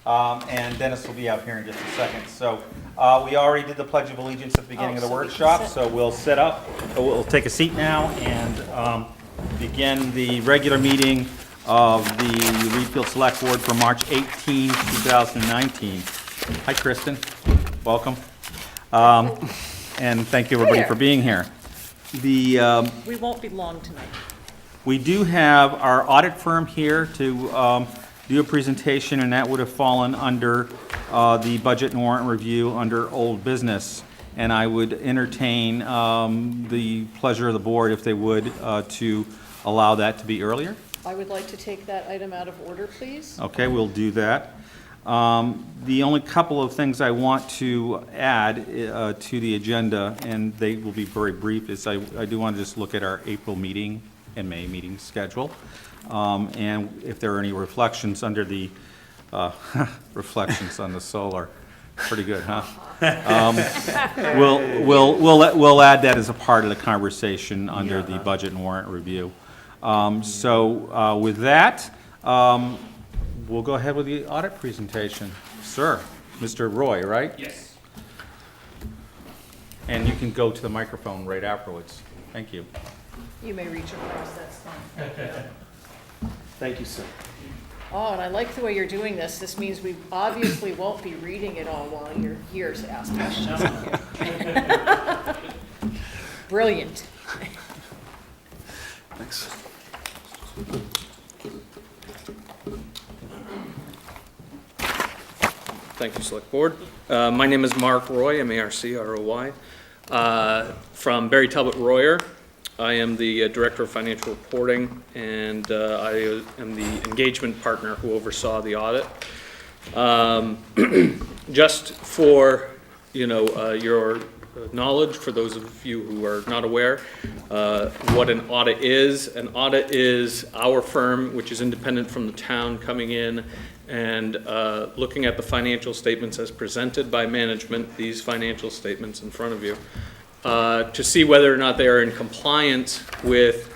and Dennis will be out here in just a second. So we already did the Pledge of Allegiance at the beginning of the so we can workshop, sit. so we'll sit up, we'll take a seat now and begin the regular meeting of the Reedfield Select Board for March 18, 2019. Hi, Kristen. Welcome. And thank you, everybody, there. for being here. The We won't be long tonight. we do have our audit firm here to do a presentation, and that would have fallen under the budget and warrant review under old business. And I would entertain the pleasure of the board, if they would, to allow that to be earlier. I would like to take that item out of order, please. Okay, we'll do that. The only couple of things I want to add to the agenda, and they will be very brief, is I do want to just look at our April meeting and May meeting schedule. And if there are any reflections under the, reflections on the solar. Pretty good, huh? We'll add that as a part of the conversation under the budget and warrant review. So with that, we'll go ahead with the audit presentation. Sir, Mr. Roy, right? Yes. And you can go to the microphone right afterwards. Thank you. You may reach across, that's fine. Thank you, sir. Oh, and I like the way you're doing this. This means we obviously won't be reading it all while you're here to ask questions. Brilliant. Thanks. Thank you, Select Board. My name is Mark Roy, M-A-R-C-R-O-Y, from Barry Talbot Royer. I am the Director of Financial Reporting, and I am the engagement partner who oversaw the audit. Just for, your knowledge, for those of you who are not aware, what an audit is. An audit is our firm, which is independent from the town, coming in and looking at the financial statements as presented by management, these financial statements in front of you, to see whether or not they are in compliance with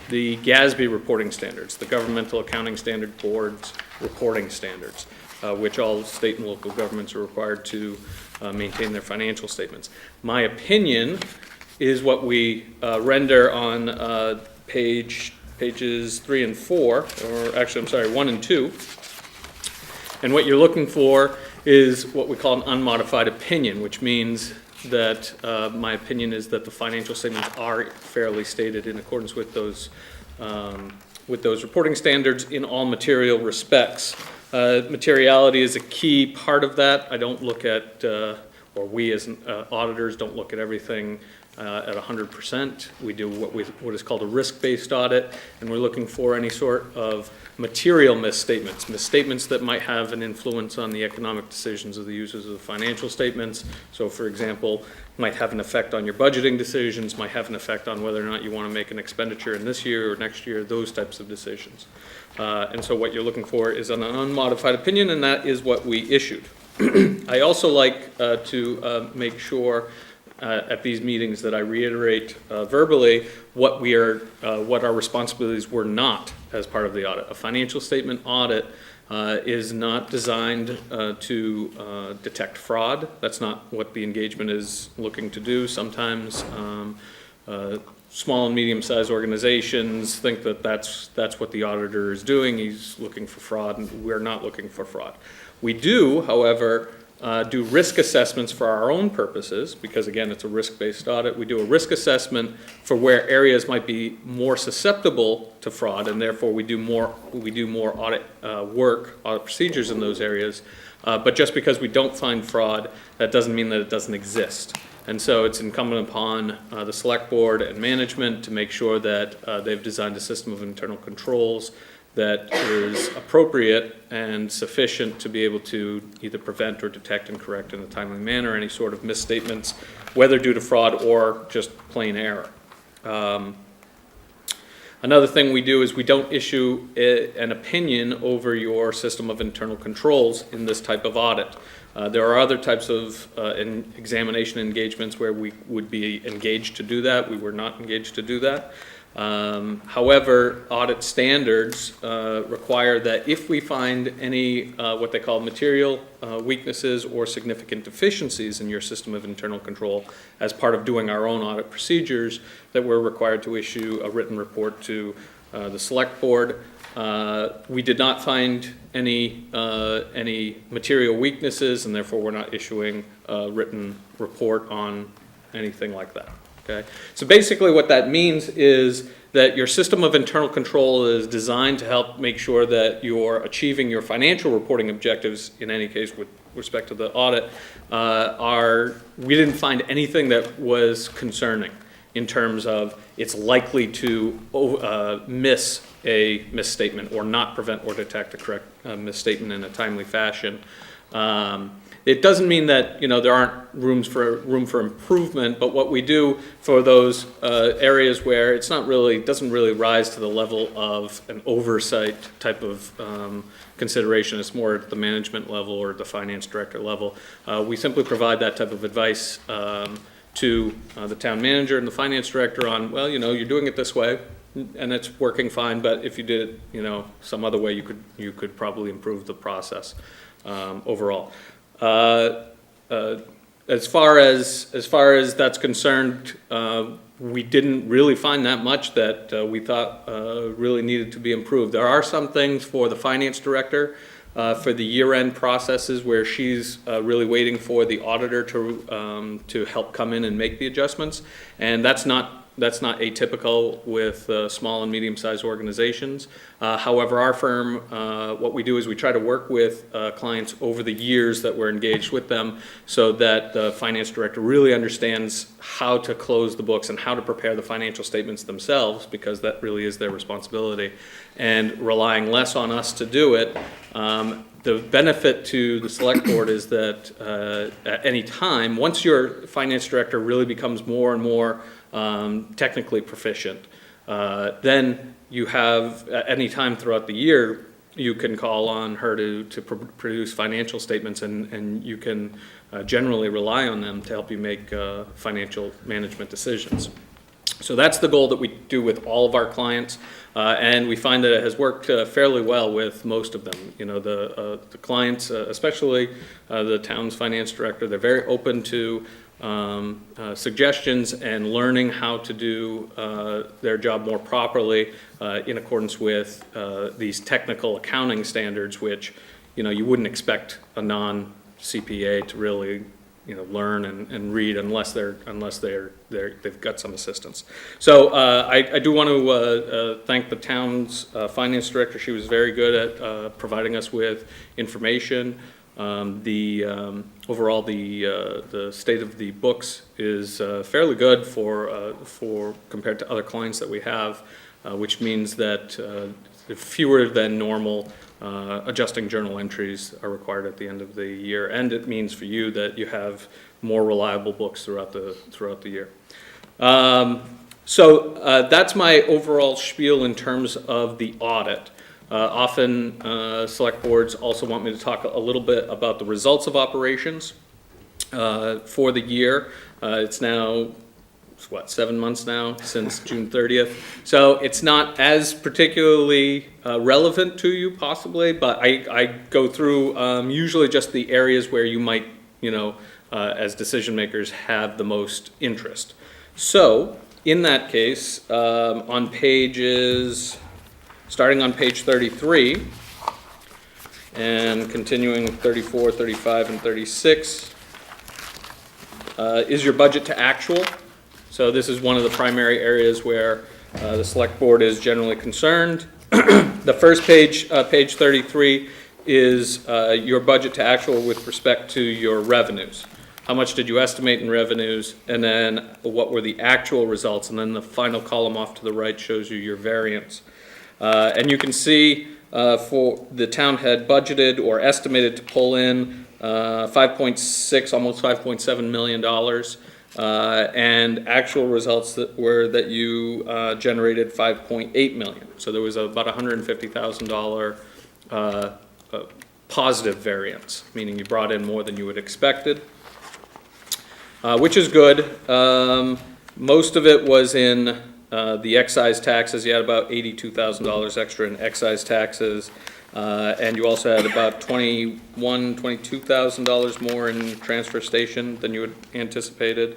the GASB reporting standards, the Governmental Accounting Standard Board's reporting standards, which all state and local governments are required to maintain their financial statements. My opinion is what we render on pages 3 and 4, or actually, I'm sorry, 1 and 2. And what you're looking for is what we call an unmodified opinion, which means that my opinion is that the financial statements are fairly stated in accordance with those reporting standards in all material respects. Materiality is a key part of that. I don't look at, or we as auditors don't look at everything at 100%. We do what is called a risk-based audit, and we're looking for any sort of material misstatements that might have an influence on the economic decisions of the users of the financial statements. So, for example, might have an effect on your budgeting decisions, might have an effect on whether or not you want to make an expenditure in this year or next year, those types of decisions. And so what you're looking for is an unmodified opinion, and that is what we issued. I also like to make sure at these meetings that I reiterate verbally what our responsibilities were not as part of the audit. A financial statement audit is not designed to detect fraud. That's not what the engagement is looking to do. Sometimes small and medium-sized organizations think that that's what the auditor is doing. He's looking for fraud, and we're not looking for fraud. We do, however, do risk assessments for our own purposes, because again, it's a risk-based audit. We do a risk assessment for where areas might be more susceptible to fraud, and therefore we do more audit work, audit procedures in those areas. But just because we don't find fraud, that doesn't mean that it doesn't exist. And so it's incumbent upon the select board and management to make sure that they've designed a system of internal controls that is appropriate and sufficient to be able to either prevent or detect and correct in a timely manner any sort of misstatements, whether due to fraud or just plain error. Another thing we do is we don't issue an opinion over your system of internal controls in this type of audit. There are other types of examination engagements where we would be engaged to do that. We were not engaged to do that. However, audit standards require that if we find any what they call material weaknesses or significant deficiencies in your system of internal control as part of doing our own audit procedures, that we're required to issue a written report to the select board. We did not find any material weaknesses, and therefore we're not issuing a written report on anything like that. Okay, so basically what that means is that your system of internal control is designed to help make sure that you're achieving your financial reporting objectives, in any case with respect to the audit. We didn't find anything that was concerning in terms of it's likely to miss a misstatement or not prevent or detect a correct misstatement in a timely fashion. It doesn't mean that, you know, there aren't room for improvement, but what we do for those areas where it's not really, doesn't really rise to the level of an oversight type of consideration, it's more at the management level or the finance director level, we simply provide that type of advice to the town manager and the finance director on, well, you know, you're doing it this way and it's working fine, but if you did it, you know, some other way, you could probably improve the process overall. As far as that's concerned, we didn't really find that much that we thought really needed to be improved. There are some things for the finance director for the year-end processes where she's really waiting for the auditor to help come in and make the adjustments, and that's not atypical with small and medium-sized organizations. However, our firm, what we do is we try to work with clients over the years that we're engaged with them so that the finance director really understands how to close the books and how to prepare the financial statements themselves, because that really is their responsibility, and relying less on us to do it. The benefit to the select board is that at any time, once your finance director really becomes more and more technically proficient, then you have, at any time throughout the year, you can call on her to produce financial statements, and you can generally rely on them to help you make financial management decisions. So that's the goal that we do with all of our clients, and we find that it has worked fairly well with most of them. You know, the clients, especially the town's finance director, they're very open to suggestions and learning how to do their job more properly in accordance with these technical accounting standards, which, you know, you wouldn't expect a non-CPA to really, you know, learn and read unless they've got some assistance. So I do want to thank the town's finance director. She was very good at providing us with information. Overall, the state of the books is fairly good for compared to other clients that we have, which means that fewer than normal adjusting journal entries are required at the end of the year, and it means for you that you have more reliable books throughout the year. So that's my overall spiel in terms of the audit. Often select boards also want me to talk a little bit about the results of operations for the year. It's now, what, 7 months now since June 30th. So it's not as particularly relevant to you possibly, but I go through usually just the areas where you might, you know, as decision makers have the most interest. So in that case, starting on page 33 and continuing 34, 35, and 36 is your budget to actual. So this is one of the primary areas where the select board is generally concerned. The first page, page 33, is your budget to actual with respect to your revenues. How much did you estimate in revenues, and then what were the actual results, and then the final column off to the right shows you your variance. And you can see for the town had budgeted or estimated to pull in 5.6, almost $5.7 million, and actual results were that you generated $5.8 million. So there was about $150,000 positive variance, meaning you brought in more than you had expected, which is good. Most of it was in the excise taxes, you had about $82,000 extra in excise taxes. And you also had about $22,000 more in transfer station than you had anticipated.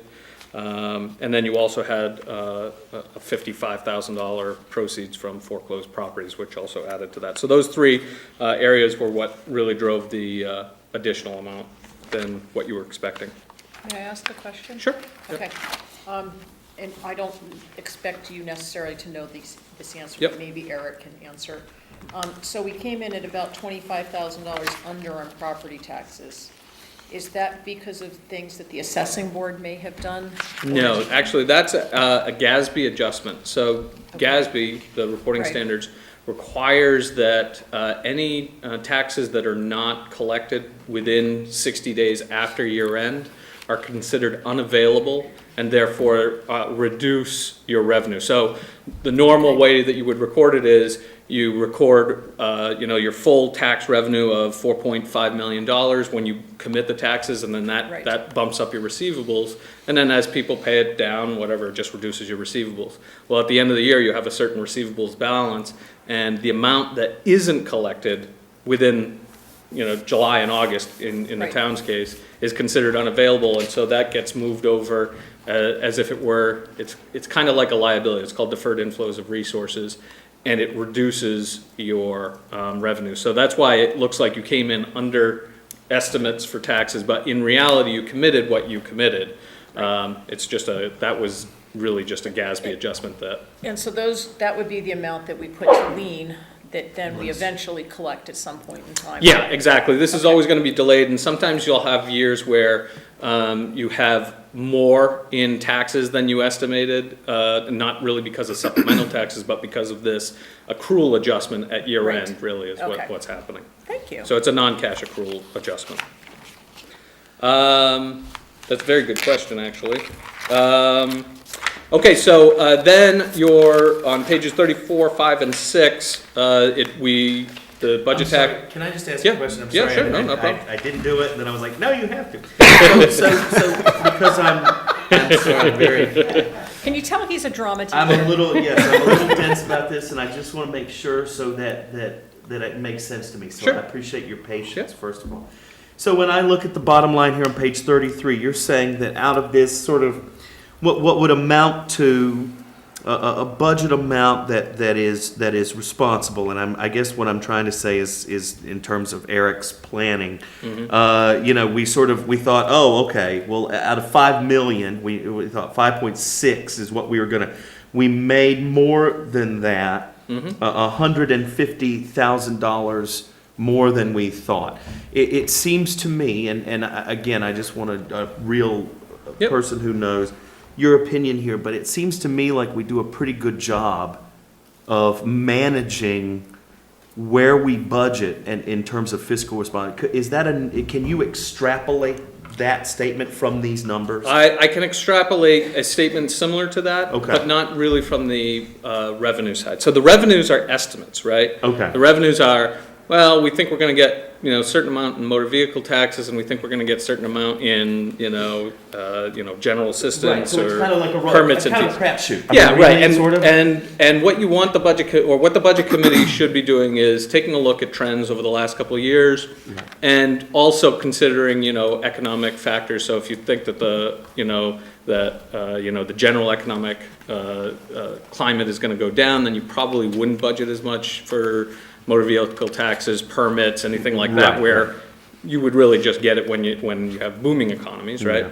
And then you also had a $55,000 proceeds from foreclosed properties, which also added to that. So those three areas were what really drove the additional amount than what you were expecting. May I ask a question? Sure. Okay. And I don't expect you necessarily to know this answer, Yep. but maybe Eric can answer. So we came in at about $25,000 under on property taxes. Is that because of things that the assessing board may have done? No, actually, that's a GASB adjustment. So Okay. GASB, the reporting Right. standards, requires that any taxes that are not collected within 60 days after year end are considered unavailable and therefore reduce your revenue. So the normal way that you would record it is you record, your full tax revenue of $4.5 million when you commit the taxes, and then Right. that bumps up your receivables. And then as people pay it down, whatever, it just reduces your receivables. Well, at the end of the year, you have a certain receivables balance, and the amount that isn't collected within, July and August in the Right. town's case is considered unavailable, and so that gets moved over as if it were, it's kind of like a liability. It's called deferred inflows of resources, and it reduces your revenue. So that's why it looks like you came in under estimates for taxes, but in reality, you committed what you committed. It's just that was really just a GASB adjustment that. And so that would be the amount that we put to lien, that then we eventually collect at some point in time? Yeah, exactly. This is Okay. always going to be delayed, and sometimes you'll have years where you have more in taxes than you estimated, not really because of supplemental taxes, but because of this accrual adjustment at year Right. end, really, is Okay. what's happening. Thank you. So it's a non-cash accrual adjustment. That's a very good question, actually. Okay, so then you're on pages 34, 5, and 6. The budget I'm sorry, tax. can I just ask Yeah. a question? I'm Yeah, sorry. sure. I- No, no I- problem. I didn't do it, and then I was like, no, you have to. So because I'm sorry, Can you tell he's a drama teacher? I'm a little tense about this, and I just want to make sure so that it makes sense to me. So Sure. I appreciate your patience, Yeah. first of all. So when I look at the bottom line here on page 33, you're saying that out of this sort of, what would amount to a budget amount that is responsible, and I guess what I'm trying to say is in terms of Eric's planning. We thought, oh, okay, well, out of 5 million, we thought 5.6 is what we were gonna. We made more than that, $150,000 more than we thought. It seems to me, and again, I just want a real Yep. person who knows your opinion here, but it seems to me like we do a pretty good job of managing where we budget and in terms of fiscal response. Is that can you extrapolate that statement from these numbers? I can extrapolate a statement similar to that, Okay. but not really from the revenue side. So the revenues are estimates, right? Okay. The revenues are, well, we think we're going to get, a certain amount in motor vehicle taxes, and we think we're going to get a certain amount in, general assistance so it's or kind of like permits a and kind of fees. crapshoot. Yeah, right, and, sort of. and what you want the budget, or what the budget committee should be doing is taking a look at trends over the last couple of years, and also considering, economic factors. So if you think that the general economic climate is gonna go down, then you probably wouldn't budget as much for motor vehicle taxes, permits, anything like that, Right, where you would really just get it when you have booming economies, right?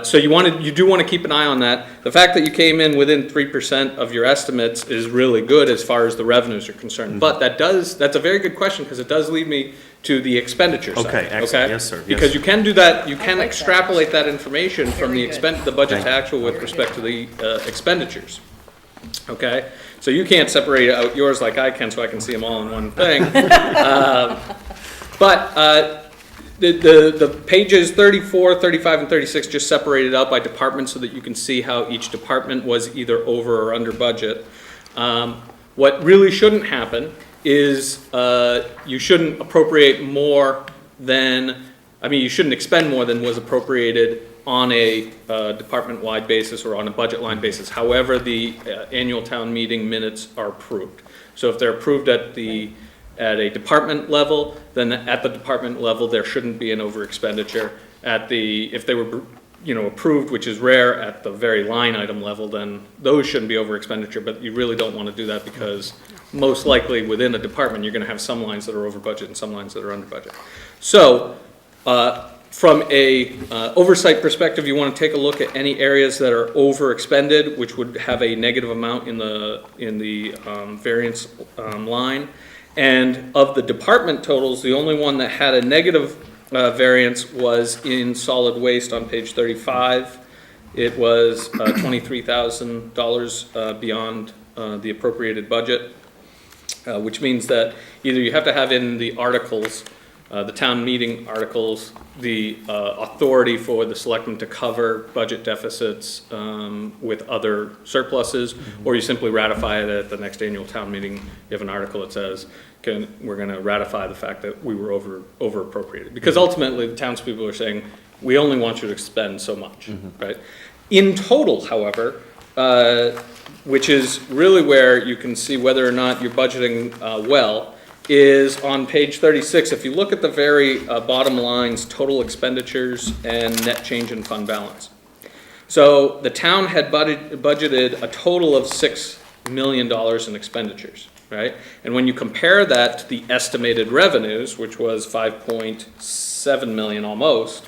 So you do want to keep an eye on that. The fact that you came in within 3% of your estimates is really good as far as the revenues are concerned. But that's a very good question, because it does lead me to the expenditure side. Okay, excellent. Yes, sir. Yes, Because sir. you can do that, you can like that. extrapolate that information from Very good. the budget Thank to you. actual with respect to the expenditures. Okay, so you can't separate out yours like I can, so I can see them all in one thing. The pages 34, 35, and 36 just separated out by department so that you can see how each department was either over or under budget. What really shouldn't happen is you shouldn't appropriate more than, you shouldn't expend more than was appropriated on a department-wide basis or on a budget line basis, however the annual town meeting minutes are approved. So if they're approved at a department level, then at the department level, there shouldn't be an over expenditure. If they were, approved, which is rare, at the very line item level, then those shouldn't be over expenditure, but you really don't want to do that because most likely within a department, you're going to have some lines that are over budget and some lines that are under budget. So, from a oversight perspective, you want to take a look at any areas that are over expended, which would have a negative amount in the variance line. And of the department totals, the only one that had a negative variance was in solid waste on page 35. It was $23,000 beyond the appropriated budget, which means that either you have to have in the articles, the town meeting articles, the authority for the selectmen to cover budget deficits with other surpluses, or you simply ratify it at the next annual town meeting. You have an article that says, we're going to ratify the fact that we were over appropriated. Because ultimately, the townspeople are saying, we only want you to spend so much, right? In total, however, which is really where you can see whether or not you're budgeting well, is on page 36. If you look at the very bottom lines, total expenditures and net change in fund balance. So the town had budgeted a total of $6 million in expenditures, right? And when you compare that to the estimated revenues, which was 5.7 million almost,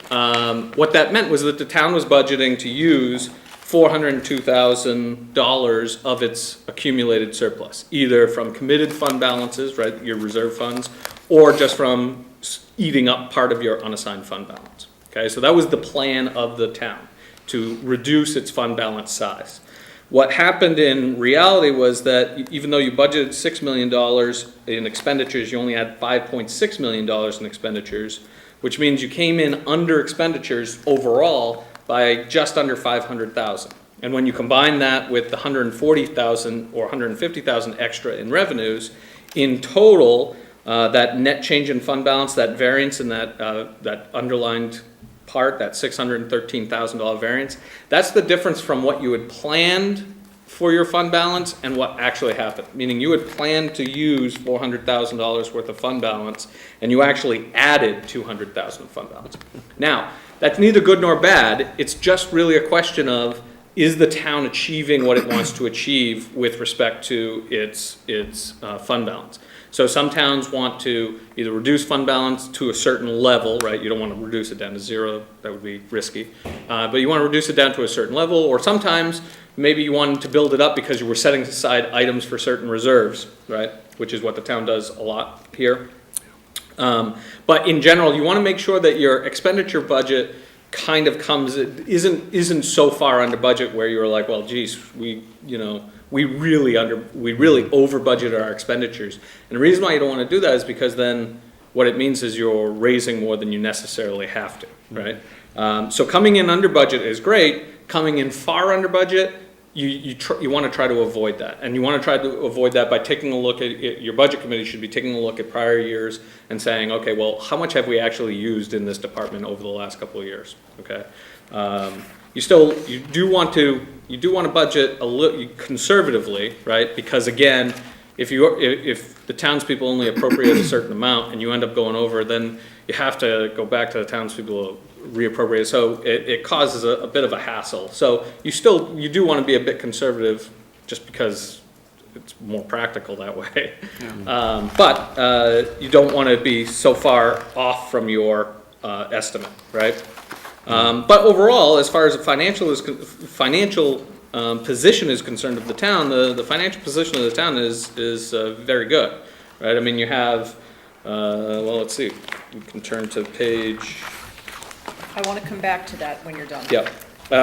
what that meant was that the town was budgeting to use $402,000 of its accumulated surplus, either from committed fund balances, right, your reserve funds, or just from eating up part of your unassigned fund balance. Okay, so that was the plan of the town, to reduce its fund balance size. What happened in reality was that even though you budgeted $6 million in expenditures, you only had $5.6 million in expenditures, which means you came in under expenditures overall by just under 500,000. And when you combine that with the 140,000 or 150,000 extra in revenues, in total, that net change in fund balance, that variance in that underlined part, that $613,000 variance, that's the difference from what you had planned for your fund balance and what actually happened. Meaning you had planned to use $400,000 worth of fund balance, and you actually added $200,000 of fund balance. Now, that's neither good nor bad. It's just really a question of, is the town achieving what it wants to achieve with respect to its fund balance? So some towns want to either reduce fund balance to a certain level, right? You don't want to reduce it down to zero, that would be risky. But you want to reduce it down to a certain level, or sometimes maybe you wanted to build it up because you were setting aside items for certain reserves, right? Which is what the town does a lot here. But in general, you want to make sure that your expenditure budget kind of isn't so far under budget where you're like, well, geez, we really over budgeted our expenditures. And the reason why you don't want to do that is because then what it means is you're raising more than you necessarily have to, right? So coming in under budget is great. Coming in far under budget, you want to try to avoid that. And you want to try to avoid that by taking a look at your budget committee should be taking a look at prior years and saying, okay, well, how much have we actually used in this department over the last couple of years? Okay. You do want to budget a little conservatively, right? Because again, if the townspeople only appropriate a certain amount and you end up going over, then you have to go back to the townspeople reappropriate. So it causes a bit of a hassle. So you do want to be a bit conservative just because it's more practical that way. Yeah. But you don't want to be so far off from your estimate, right? But overall, as far as the financial position is concerned of the town, the financial position of the town is very good, right? I mean, you have, well, let's see, we can turn to page. I want to come back to that when you're done. Yeah,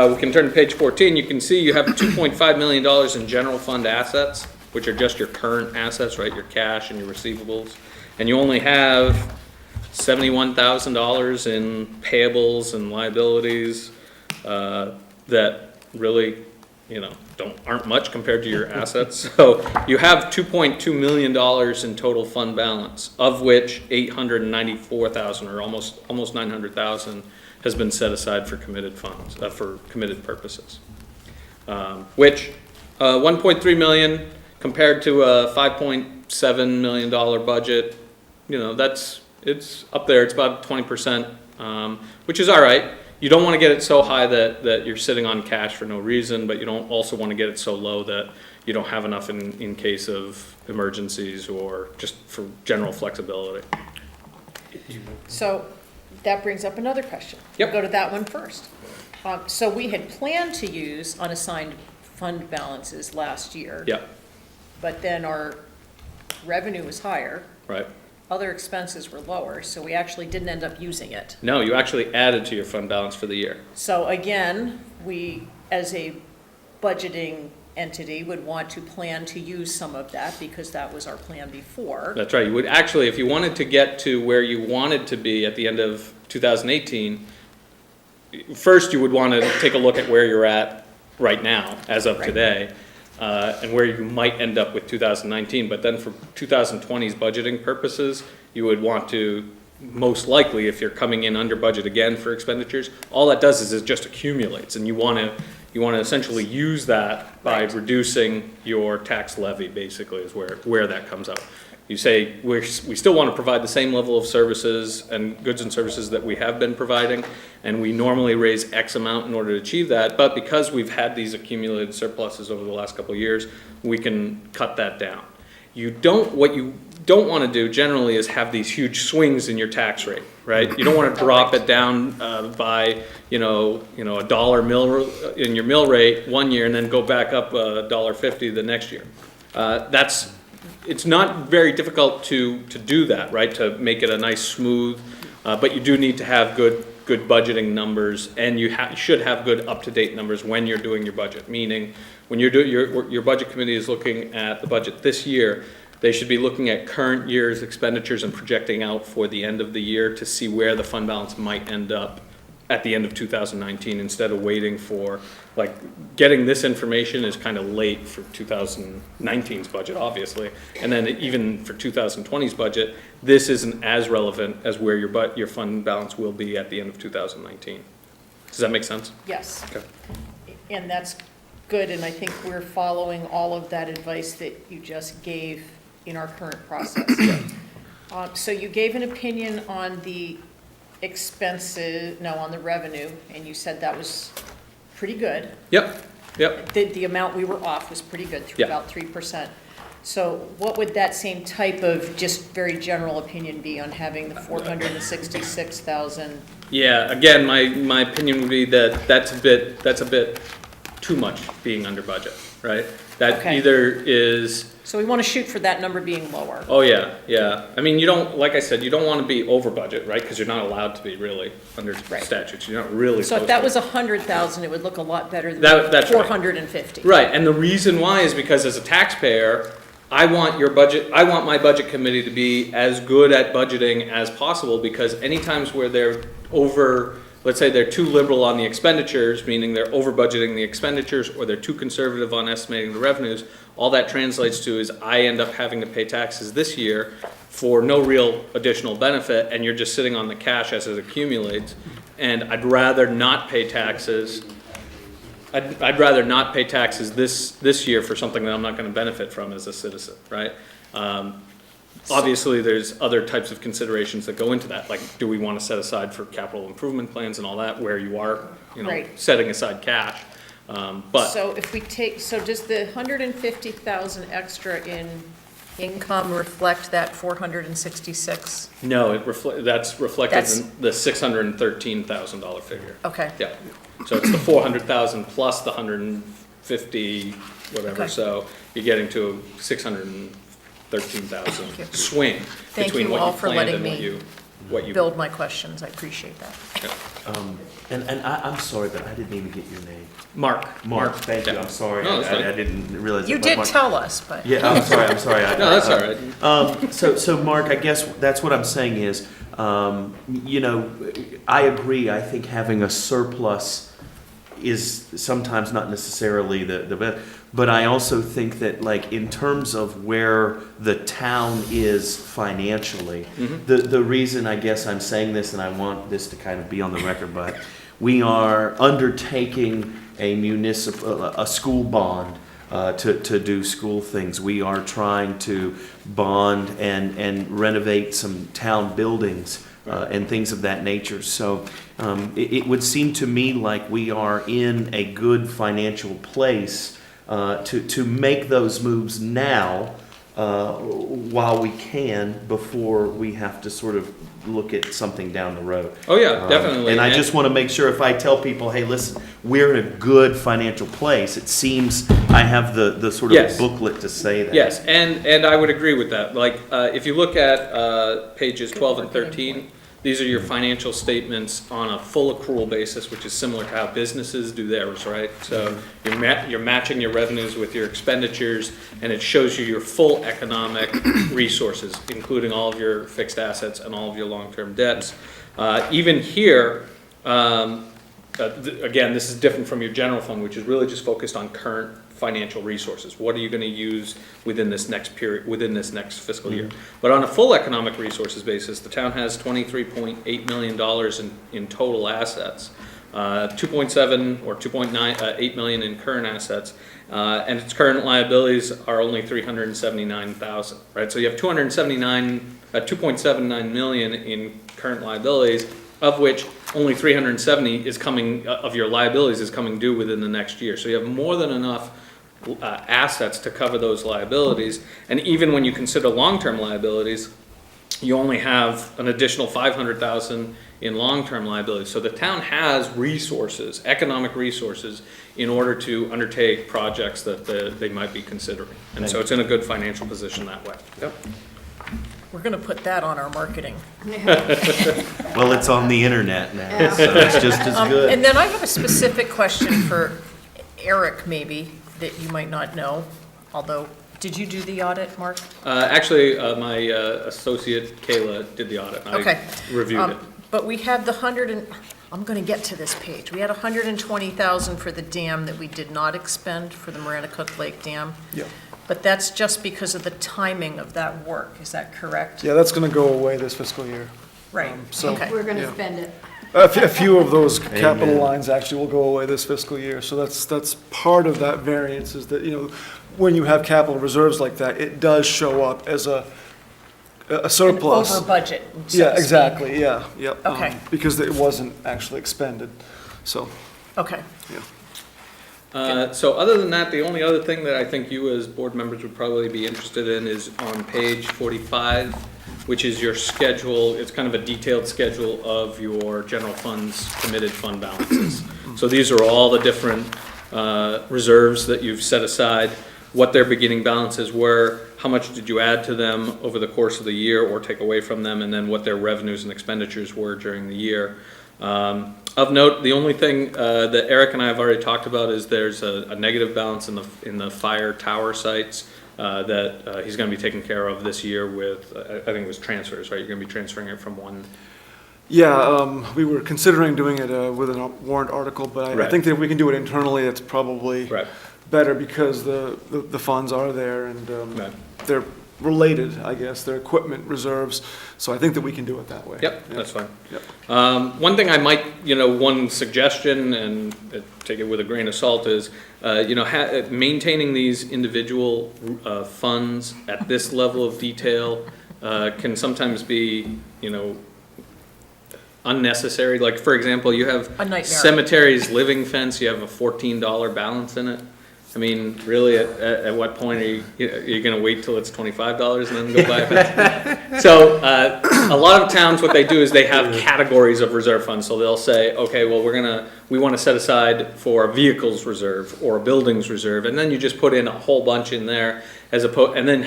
we can turn to page 14. You can see you have $2.5 million in general fund assets, which are just your current assets, right? Your cash and your receivables, and you only have $71,000 in payables and liabilities that really aren't much compared to your assets. So you have $2.2 million in total fund balance, of which 894,000 or almost 900,000 has been set aside for committed funds, for committed purposes. Which 1.3 million compared to a $5.7 million budget, it's up there. It's about 20%, which is all right. You don't want to get it so high that you're sitting on cash for no reason, but you don't also want to get it so low that you don't have enough in case of emergencies or just for general flexibility. So that brings up another question. Yep. We'll go to that one first. So we had planned to use unassigned fund balances last year. Yeah, But then our revenue was higher, right. other expenses were lower, so we actually didn't end up using it. No, you actually added to your fund balance for the year. So again, we, as a budgeting entity, would want to plan to use some of that because that was our plan before. That's right. You would actually, if you wanted to get to where you wanted to be at the end of 2018, first you would want to take a look at where you're at right now, as of Right. today, and where you might end up with 2019. But then for 2020's budgeting purposes, you would want to, most likely, if you're coming in under budget again for expenditures, all that does is it just accumulates, and you want to essentially use that by Right. reducing your tax levy, basically, is where that comes out. You say, we still want to provide the same level of services and goods and services that we have been providing, and we normally raise X amount in order to achieve that, but because we've had these accumulated surpluses over the last couple of years, we can cut that down. What you don't want to do generally is have these huge swings in your tax rate, right? You don't want to drop it down by, a dollar in your mill rate one year and then go back up $1.50 the next year. It's not very difficult to do that, right? To make it a nice smooth, but you do need to have good budgeting numbers, and you should have good up-to-date numbers when you're doing your budget. Meaning, when you're doing your budget committee is looking at the budget this year, they should be looking at current year's expenditures and projecting out for the end of the year to see where the fund balance might end up at the end of 2019, instead of waiting for, getting this information is kind of late for 2019's budget, obviously. And then even for 2020's budget, this isn't as relevant as where your fund balance will be at the end of 2019. Does that make sense? Yes. Okay. And that's good, and I think we're following all of that advice that you just gave in our current process. So you gave an opinion on the on the revenue, and you said that was pretty good. Yep. The amount we were off was pretty good, Yeah. about 3%. So what would that same type of just very general opinion be on having the 466,000? Yeah, again, my opinion would be that that's a bit too much being under budget, right? That Okay. either is, So we want to shoot for that number being lower. oh yeah. I mean, like I said, you don't want to be over budget, right? Because you're not allowed to be really under Right. statutes. You're not really So if supposed that to. was 100,000, it would look a lot better than That's right. 450. Right, and the reason why is because as a taxpayer, I want my budget committee to be as good at budgeting as possible, because any times where they're let's say they're too liberal on the expenditures, meaning they're over budgeting the expenditures, or they're too conservative on estimating the revenues, all that translates to is I end up having to pay taxes this year for no real additional benefit, and you're just sitting on the cash as it accumulates. And I'd rather not pay taxes. I'd rather not pay taxes this year for something that I'm not going to benefit from as a citizen, right? Obviously, there's other types of considerations that go into that, like do we want to set aside for capital improvement plans and all that, where you are, Right. setting aside cash. But So if we so does the 150,000 extra in income reflect that 466? no, that's reflected That's- in the $613,000 figure. Okay. Yeah, so it's the 400,000 plus the 150, whatever, Okay. so you're getting to 613,000 Thank you. swing Thank between you what all you for planned letting and me what you. Build my questions, I appreciate that. And I'm sorry, but I didn't even get your name. Mark. Thank you, Yeah. I'm sorry. No, that's fine. I didn't realize. You that, did Mark- tell us, but. Yeah, I'm sorry. No, that's all right. So Mark, I guess that's what I'm saying is, I agree. I think having a surplus is sometimes not necessarily the best. But I also think that, like, in terms of where the town is financially, the reason I guess I'm saying this, and I want this to kind of be on the record, but we are undertaking a school bond to do school things. We are trying to bond and renovate some town buildings and things of that nature. So it would seem to me like we are in a good financial place to make those moves now while we can, before we have to sort of look at something down the road. Oh, yeah, definitely. And I just want to make sure, if I tell people, hey, listen, we're in a good financial place, it seems I have the sort of Yes. booklet to say that. Yes, and I would agree with that. Like, if you look at pages 12 and 13, these are your financial statements on a full accrual basis, which is similar to how businesses do theirs, right? So you're matching your revenues with your expenditures, and it shows you your full economic resources, including all of your fixed assets and all of your long-term debts. Even here, again, this is different from your general fund, which is really just focused on current financial resources. What are you going to use within this next period, within this next fiscal year? But on a full economic resources basis, the town has $23.8 million in total assets, 2.7 or 2.8 million in current assets, and its current liabilities are only 379,000, right? So you have 2.79 million in current liabilities, of which only 370 is coming, of your liabilities is coming due within the next year. So you have more than enough assets to cover those liabilities. And even when you consider long-term liabilities, you only have an additional 500,000 in long-term liabilities. So the town has resources, economic resources, in order to undertake projects that they might be considering. And so it's in a good financial position that way. Yep. We're gonna put that on our marketing. Well, it's on the internet now, so it's just as good. And then I have a specific question for Eric, maybe, that you might not know, although, did you do the audit, Mark? Actually, my associate Kayla did the audit. Okay. I reviewed it. But we had I'm gonna get to this page. We had 120,000 for the dam that we did not expend for the Maranacook Lake Dam. Yeah. But that's just because of the timing of that work, is that correct? Yeah, that's going to go away this fiscal year. Right, so- okay. We're gonna Yeah. spend it. A few of those capital Amen. lines actually will go away this fiscal year, so that's part of that variance, is that, when you have capital reserves like that, it does show up as a surplus. Over budget, so Yeah, to speak. exactly, yeah, yep. Okay. Because it wasn't actually expended, so, Okay, yeah. So other than that, the only other thing that I think you as board members would probably be interested in is on page 45, which is your schedule. It's kind of a detailed schedule of your general funds committed fund balances. So these are all the different reserves that you've set aside, what their beginning balances were, how much did you add to them over the course of the year or take away from them, and then what their revenues and expenditures were during the year. Of note, the only thing that Eric and I have already talked about is there's a negative balance in the fire tower sites that he's going to be taking care of this year with, I think it was transfers, right? You're going to be transferring it from one. Yeah, we were considering doing it with a warrant article, but I Right. think that if we can do it internally, it's probably Right. better, because the funds are there, and Right. they're related, I guess, they're equipment reserves, so I think that we can do it that way. Yep, that's fine. Yep. One thing I might, one suggestion, and take it with a grain of salt, is, maintaining these individual funds at this level of detail can sometimes be, unnecessary. Like, for example, you have A nightmare. cemeteries living fence, you have a $14 balance in it. I mean, really, at what point are you gonna wait till it's $25 and then go buy a fence? So, a lot of towns, what they do is they have categories of reserve funds. So they'll say, okay, well, we wanna set aside for a vehicles reserve or a buildings reserve, and then you just put in a whole bunch in there and then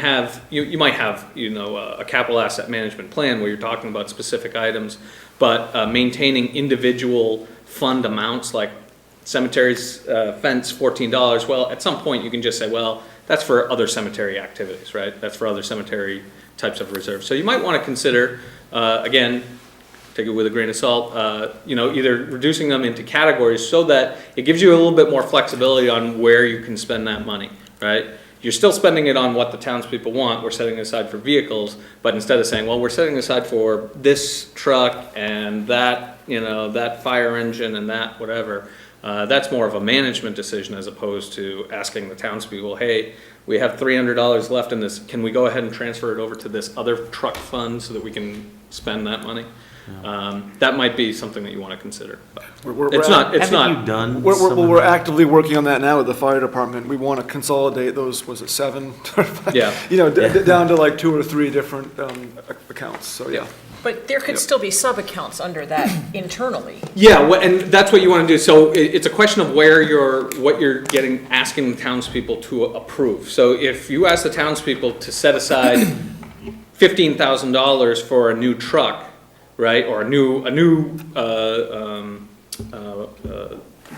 you might have, a capital asset management plan where you're talking about specific items, but maintaining individual fund amounts, like cemeteries fence $14, well, at some point you can just say, well, that's for other cemetery activities, right? That's for other cemetery types of reserves. So you might want to consider, again, take it with a grain of salt, you know, either reducing them into categories so that it gives you a little bit more flexibility on where you can spend that money, right? You're still spending it on what the townspeople want, we're setting it aside for vehicles, but instead of saying, well, we're setting aside for this truck and that, you know, that fire engine and that whatever, that's more of a management decision as opposed to asking the townspeople, hey, we have $300 left in this, can we go ahead and transfer it over to this other truck fund so that we can spend that money? That might be something that you want to consider. But it's not, Haven't you done We're, some of we're that? actively working on that now with the fire department. We want to consolidate those, was it 7? Yeah. You know, down to like 2 or 3 different accounts, so yeah. But there could still be sub-accounts under that internally. Yeah, and that's what you want to do. So it's a question of where what you're asking the townspeople to approve. So if you ask the townspeople to set aside $15,000 for a new truck, right, or a new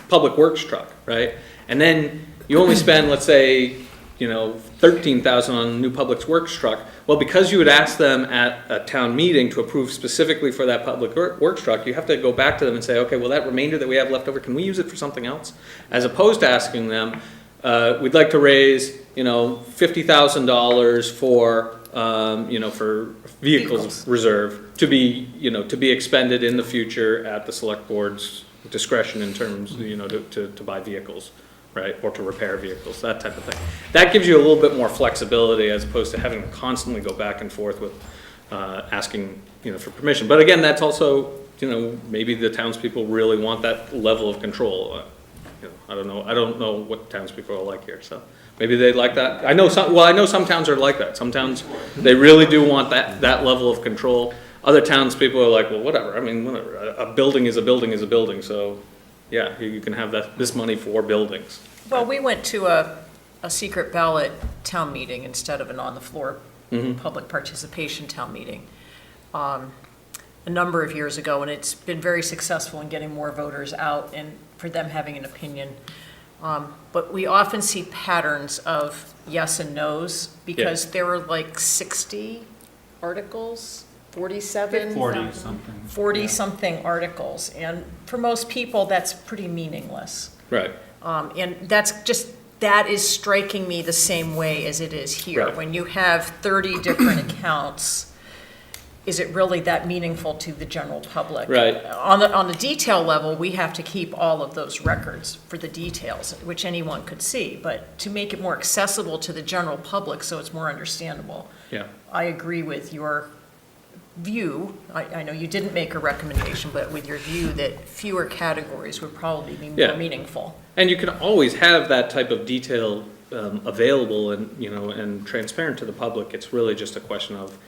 public works truck, right, and then you only spend, let's say, you know, $13,000 on a new public works truck. Well, because you would ask them at a town meeting to approve specifically for that public works truck, you have to go back to them and say, okay, well, that remainder that we have left over, can we use it for something else? As opposed to asking them, we'd like to raise, you know, $50,000 for, you know, for vehicles reserve to be, you know, to be expended in the future at the select board's discretion in terms, you know, to buy vehicles, right, or to repair vehicles, that type of thing. That gives you a little bit more flexibility as opposed to having to constantly go back and forth with asking, you know, for permission. But again, that's also, you know, maybe the townspeople really want that level of control. You know, I don't know what townspeople are like here, so maybe they like that. I know some towns are like that. Some towns, they really do want that level of control. Other townspeople are like, well, whatever, I mean, whatever. A building is a building is a building, so yeah, you can have this money for buildings. Well, we went to a secret ballot town meeting instead of an on-the-floor public participation town meeting a number of years ago, and it's been very successful in getting more voters out and for them having an opinion. But we often see patterns of yes and no's because there were like 60 articles, 47? 40-something. 40-something articles, and for most people, that's pretty meaningless. Right. And that is striking me the same way as it is here. Right. When you have 30 different accounts, is it really that meaningful to the general public? Right. On the detail level, we have to keep all of those records for the details, which anyone could see, but to make it more accessible to the general public so it's more understandable. Yeah. I agree with your view, I know you didn't make a recommendation, but with your view that fewer categories would probably be Yeah. more meaningful. And you can always have that type of detail available and, you know, and transparent to the public. It's really just a question of,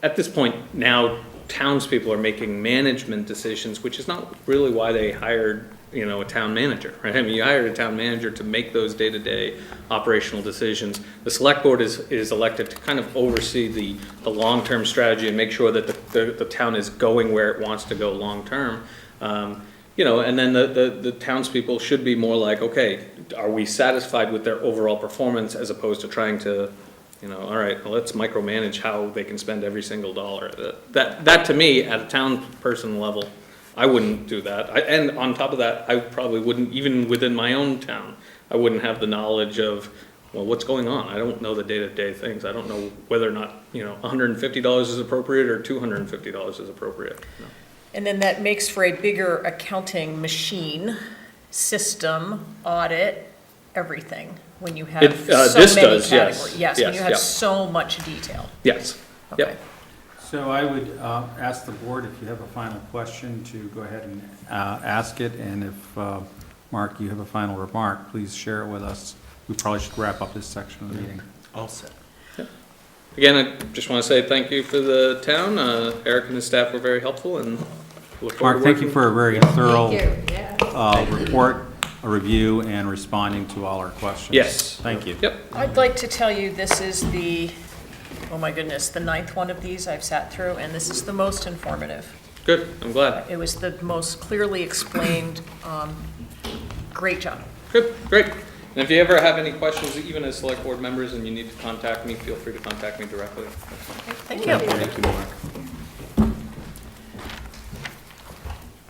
at this point now, townspeople are making management decisions, which is not really why they hired, you know, a town manager, right? I mean, you hired a town manager to make those day-to-day operational decisions. The select board is elected to kind of oversee the long-term strategy and make sure that the town is going where it wants to go long-term. You know, and then the townspeople should be more like, okay, are we satisfied with their overall performance as opposed to trying to, you know, all right, well, let's micromanage how they can spend every single dollar. That to me, at a town person level, I wouldn't do that. And on top of that, I probably wouldn't, even within my own town, I wouldn't have the knowledge of, well, what's going on? I don't know the day-to-day things. I don't know whether or not, you know, $150 is appropriate or $250 is appropriate. No. And then that makes for a bigger accounting machine, system, audit, everything, when you have so this many does, yes. categories. Yes, when Yes, you have yeah. so much detail. Yes. Okay. Yep. So I would ask the board if you have a final question to go ahead and ask it, and if, Mark, you have a final remark, please share it with us. We probably should wrap up this section of the meeting. All set. Again, I just want to say thank you for the town. Eric and his staff were very helpful and look forward Mark, to thank you working- for a very thorough report, a review, and responding to all our questions. Yes. Thank you. Yep. I'd like to tell you, this is the 9th one of these I've sat through, and this is the most informative. Good. I'm glad. It was the most clearly explained. Great job. Good. Great. And if you ever have any questions, even as select board members, and you need to contact me, feel free to contact me directly. Thank you. Thank you, Mark.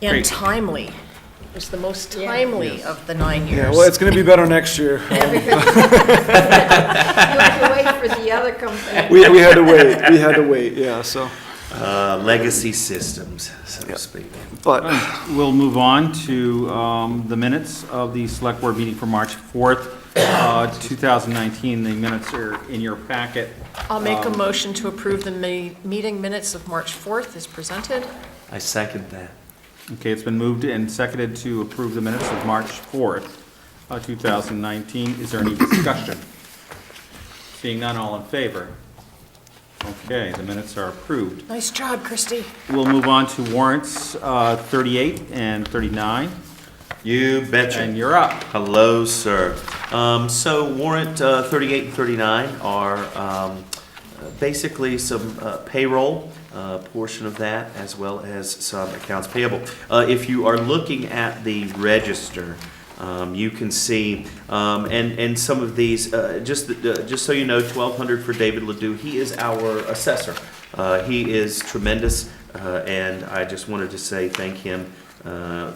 And Great. timely. It was the most timely of the 9 years. Yeah, well, it's going to be better next year. You have to wait for the other company. We had to wait, yeah, so, Legacy systems, so to speak. but, We'll move on to the minutes of the Select Board meeting for March 4th, 2019. The minutes are in your packet. I'll make a motion to approve the meeting minutes of March 4th as presented. I second that. Okay, it's been moved and seconded to approve the minutes of March 4th, 2019. Is there any discussion? Seeing none, all in favor? Okay, the minutes are approved. Nice job, Christie. We'll move on to warrants 38 and 39, You betcha. and you're up. Hello, sir. So warrant 38 and 39 are basically some payroll portion of that, as well as some accounts payable. If you are looking at the register, you can see, and some of these, just so you know, 1,200 for David Ledoux. He is our assessor. He is tremendous, and I just wanted to say thank him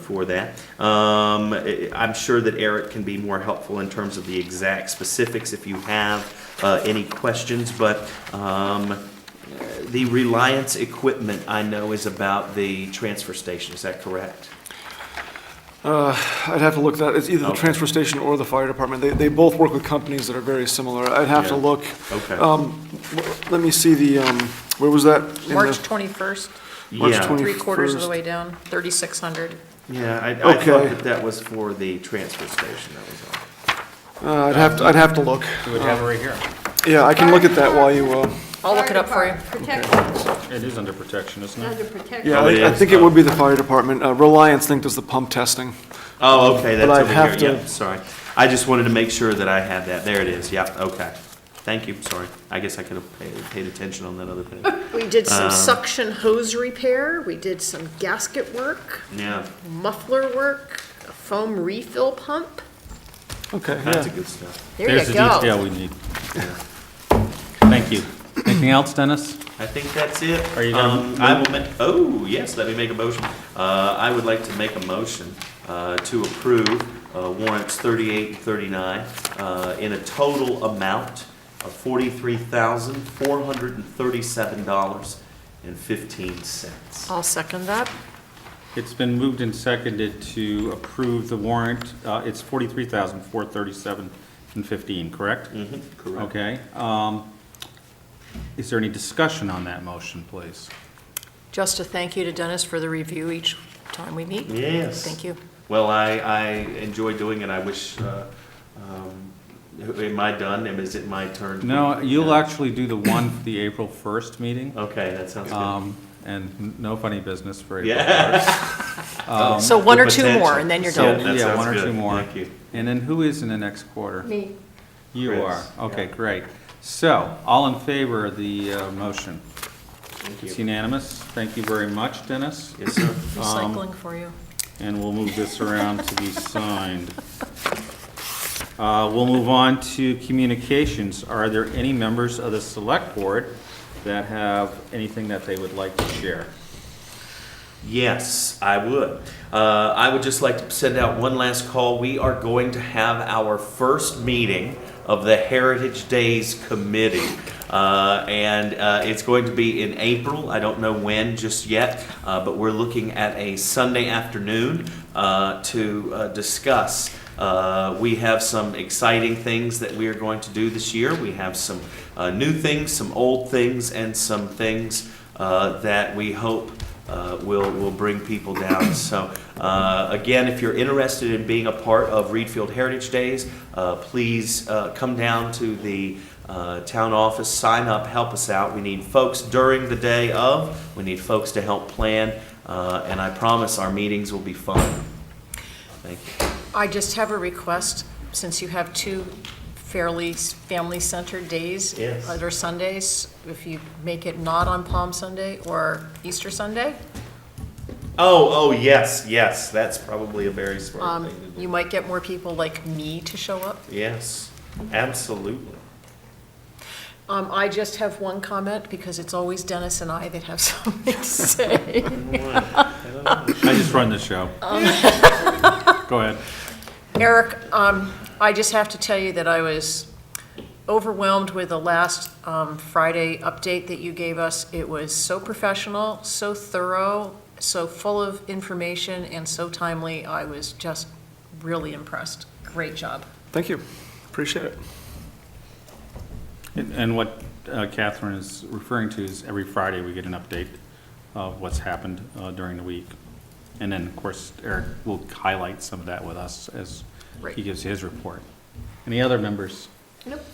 for that. I'm sure that Eric can be more helpful in terms of the exact specifics if you have any questions, but the Reliance equipment, I know, is about the transfer station. Is that correct? I'd have to look that, it's either the Okay. transfer station or the fire department. They both work with companies that are very similar. I'd have to Yeah. look. Okay. Let me see the, where was that? In the- March 21st, March Yeah. 20 3/4 of the 21st. way down, 3,600. Yeah, I Okay. thought that that was for the transfer station, that was all. I'd have to look. You would have it right here. Yeah, I can look at that while you, I'll look it up for you. Protection, It is under protection, isn't it? under protection. yeah, Oh, it I is? think it would be the fire department. Reliance, I think, does the pump testing. Oh, okay, that's But I'd over have here, to- yep, sorry. I just wanted to make sure that I had that, there it is, yep, okay. Thank you, sorry. I guess I could have paid attention on that other page. We did some suction hose repair, we did some gasket work, Yeah, muffler work, a foam refill pump. Okay, that's yeah. a good stuff. There There's you the detail go. we need. Thank you. Anything else, Dennis? I think that's it. Are you gonna I will oh, yes, let me make a motion. I would like to make a motion to approve warrants 38 and 39 in a total amount of $43,437.15. I'll second that. It's been moved and seconded to approve the warrant. It's $43,437.15, correct? Correct. Okay. Is there any discussion on that motion, please? Just a thank you to Dennis for the review each time we meet. Yes. Thank you. Well, I enjoy doing it. I wish, am I done? Is it my turn? No, you'll actually do the one for the April 1st meeting, Okay, that sounds good. and no funny business for April Yeah. 1st. So one The or two potential. more, and then you're So, done. that yeah, sounds one or good. two more. Thank you. And then who is in the next quarter? Me, You Chris, are. Okay, yeah. great. So, all in favor of the motion? Thank It's you. unanimous. Thank you very much, Dennis. Yes, sir. Recycling for you. And we'll move this around to be signed. We'll move on to communications. Are there any members of the select board that have anything that they would like to share? Yes, I would. I would just like to send out one last call. We are going to have our first meeting of the Heritage Days Committee. And it's going to be in April. I don't know when just yet, but we're looking at a Sunday afternoon to discuss. We have some exciting things that we are going to do this year. We have some new things, some old things, and some things that we hope will bring people down. So again, if you're interested in being a part of Reedfield Heritage Days, please come down to the town office, sign up, help us out. We need folks during the day of, we need folks to help plan, and I promise our meetings will be fun. Thank you. I just have a request, since you have two fairly family-centered days Yes. that are Sundays, if you make it not on Palm Sunday or Easter Sunday, Oh, yes, that's probably a very smart thing to do. you might get more people like me to show up. Yes, absolutely. I just have one comment, because it's always Dennis and I that have something to say. I don't I just run the show. Go ahead. Eric, I just have to tell you that I was overwhelmed with the last Friday update that you gave us. It was so professional, so thorough, so full of information, and so timely. I was just really impressed. Great job. Thank you. Appreciate it. And what Catherine is referring to is every Friday we get an update of what's happened during the week. And then, of course, Eric will highlight some of that with us as Right. he gives his report. Any other members? Nope.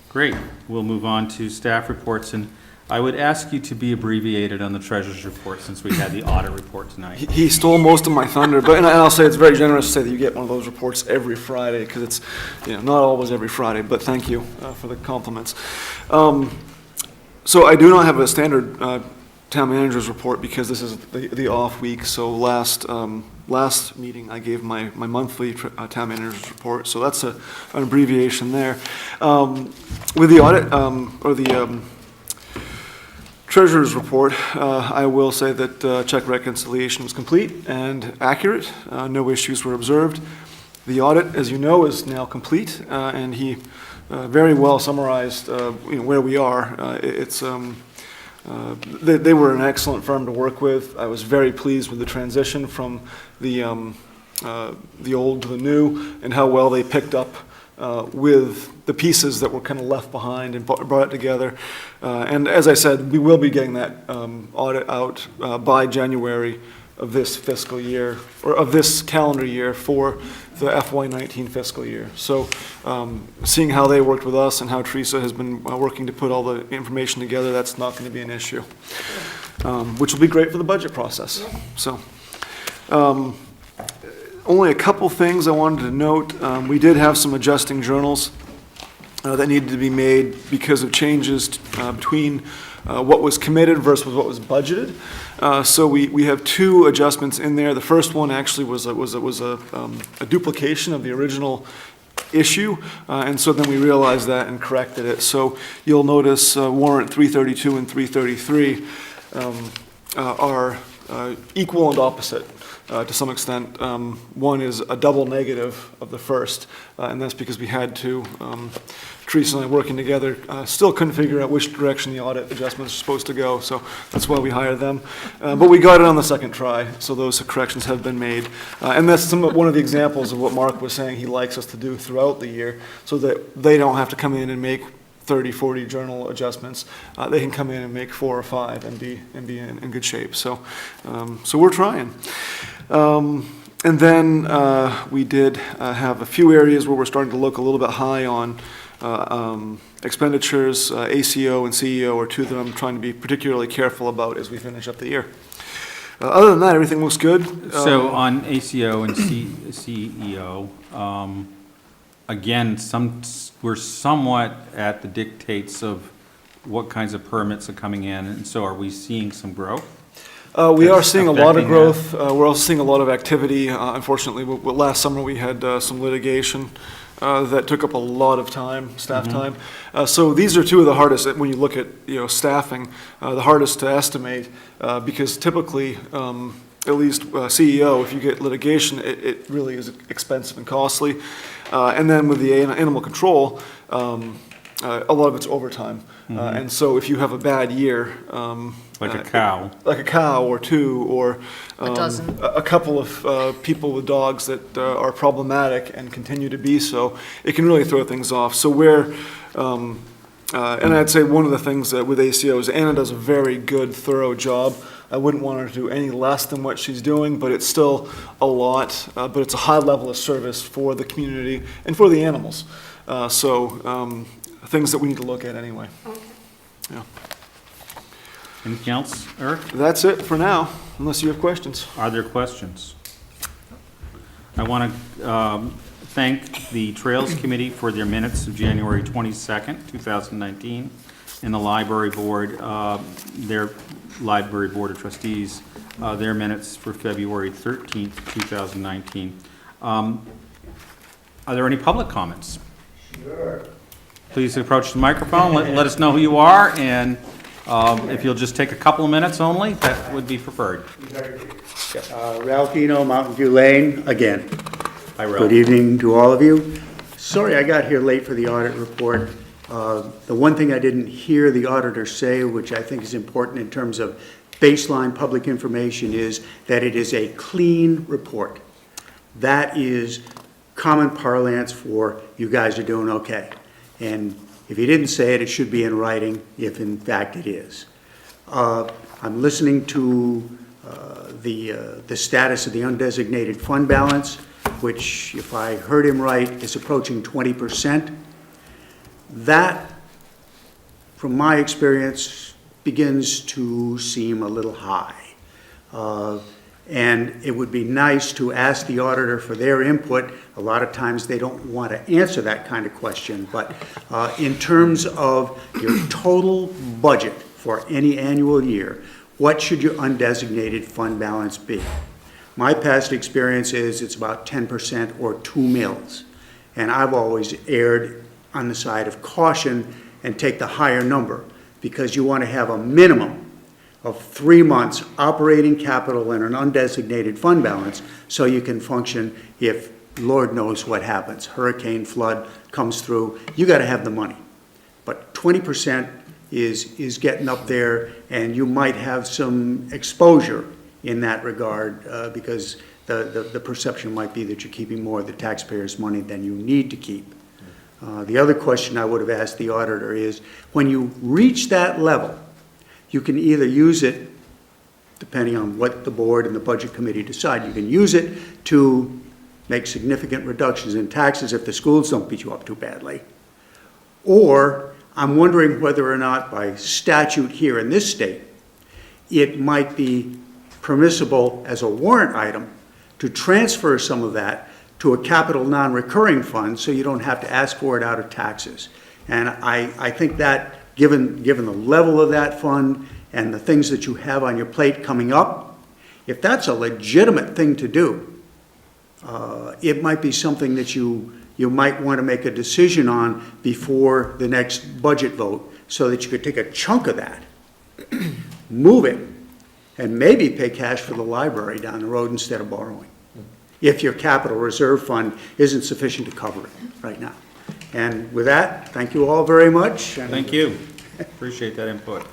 Great. We'll move on to staff reports, and I would ask you to be abbreviated on the treasurer's report since we had the audit report tonight. He stole most of my thunder, but, and I'll say it's very generous to say that you get one of those reports every Friday, because it's, not always every Friday, but thank you for the compliments. So I do not have a standard town manager's report because this is the off week, so last meeting I gave my monthly town manager's report, so that's an abbreviation there. With the audit, or the treasurer's report, I will say that check reconciliation was complete and accurate. No issues were observed. The audit, as you know, is now complete, and he very well summarized where we are. They were an excellent firm to work with. I was very pleased with the transition from the old to the new and how well they picked up with the pieces that were kind of left behind and brought it together. And as I said, we will be getting that audit out by January of this fiscal year, or of this calendar year for the FY19 fiscal year. So seeing how they worked with us and how Teresa has been working to put all the information together, that's not going to be an issue, which will be great for the budget process. So only a couple things I wanted to note. We did have some adjusting journals that needed to be made because of changes between what was committed versus what was budgeted. So we have two adjustments in there. The first one actually was a duplication of the original issue, and so then we realized that and corrected it. So you'll notice warrant 332 and 333 are equal and opposite. To some extent. One is a double negative of the first, and that's because we had to, Teresa and I working together, still couldn't figure out which direction the audit adjustments are supposed to go, so that's why we hired them. But we got it on the second try, so those corrections have been made. And that's one of the examples of what Mark was saying he likes us to do throughout the year, so that they don't have to come in and make 30, 40 journal adjustments. They can come in and make 4 or 5 and be in good shape. So, so we're trying. And then we did have a few areas where we're starting to look a little bit high on expenditures. ACO and CEO are two that I'm trying to be particularly careful about as we finish up the year. Other than that, everything looks good. So on ACO and CEO, again, we're somewhat at the dictates of what kinds of permits are coming in, and so are we seeing some growth? We are seeing a lot of affecting growth. We're also seeing a lot of activity. Unfortunately, last summer we had some litigation that took up a lot of time, staff time. So these are two of the hardest, when you look at staffing, the hardest to estimate because typically, at least CEO, if you get litigation, it really is expensive and costly. And then with the animal control, a lot of it's overtime. And so if you have a bad year, Like a cow. like a cow or two, or A dozen. a couple of people with dogs that are problematic and continue to be so, it can really throw things off. So we're, and I'd say one of the things with ACO is Anna does a very good, thorough job. I wouldn't want her to do any less than what she's doing, but it's still a lot, but it's a high level of service for the community and for the animals. So things that we need to look at anyway. Yeah. Anything else, Eric? That's it for now, unless you have questions. Are there questions? I want to thank the Trails Committee for their minutes of January 22nd, 2019, and the Library Board, their Library Board of Trustees, their minutes for February 13th, 2019. Are there any public comments? Sure. Please approach the microphone, let us know who you are, and If you'll just take a couple of minutes only, that would be preferred. Ralph Eno, Mountain View Lane, again. Hi, Ralph. Good evening to all of you. Sorry I got here late for the audit report. The one thing I didn't hear the auditor say, which I think is important in terms of baseline public information, is that it is a clean report. That is common parlance for you guys are doing okay. And if he didn't say it, it should be in writing, if in fact it is. I'm listening to the status of the undesignated fund balance, which, if I heard him right, is approaching 20%. That, from my experience, begins to seem a little high. And it would be nice to ask the auditor for their input. A lot of times they don't want to answer that kind of question, but in terms of your total budget for any annual year, what should your undesignated fund balance be? My past experience is it's about 10% or 2 mils. And I've always erred on the side of caution and take the higher number, because you want to have a minimum of 3 months operating capital and an undesignated fund balance, so you can function if Lord knows what happens. Hurricane, flood comes through, you got to have the money. But 20% is getting up there, and you might have some exposure in that regard, because the perception might be that you're keeping more of the taxpayers' money than you need to keep. The other question I would have asked the auditor is, when you reach that level, you can either use it, depending on what the board and the budget committee decide, you can use it to make significant reductions in taxes if the schools don't beat you up too badly. Or I'm wondering whether or not by statute here in this state, it might be permissible as a warrant item to transfer some of that to a capital non-recurring fund, so you don't have to ask for it out of taxes. And I think that, given the level of that fund and the things that you have on your plate coming up, if that's a legitimate thing to do, it might be something that you might want to make a decision on before the next budget vote, so that you could take a chunk of that, move it, and maybe pay cash for the library down the road instead of borrowing, if your capital reserve fund isn't sufficient to cover it right now. And with that, thank you all very much. And Thank you. Appreciate that input.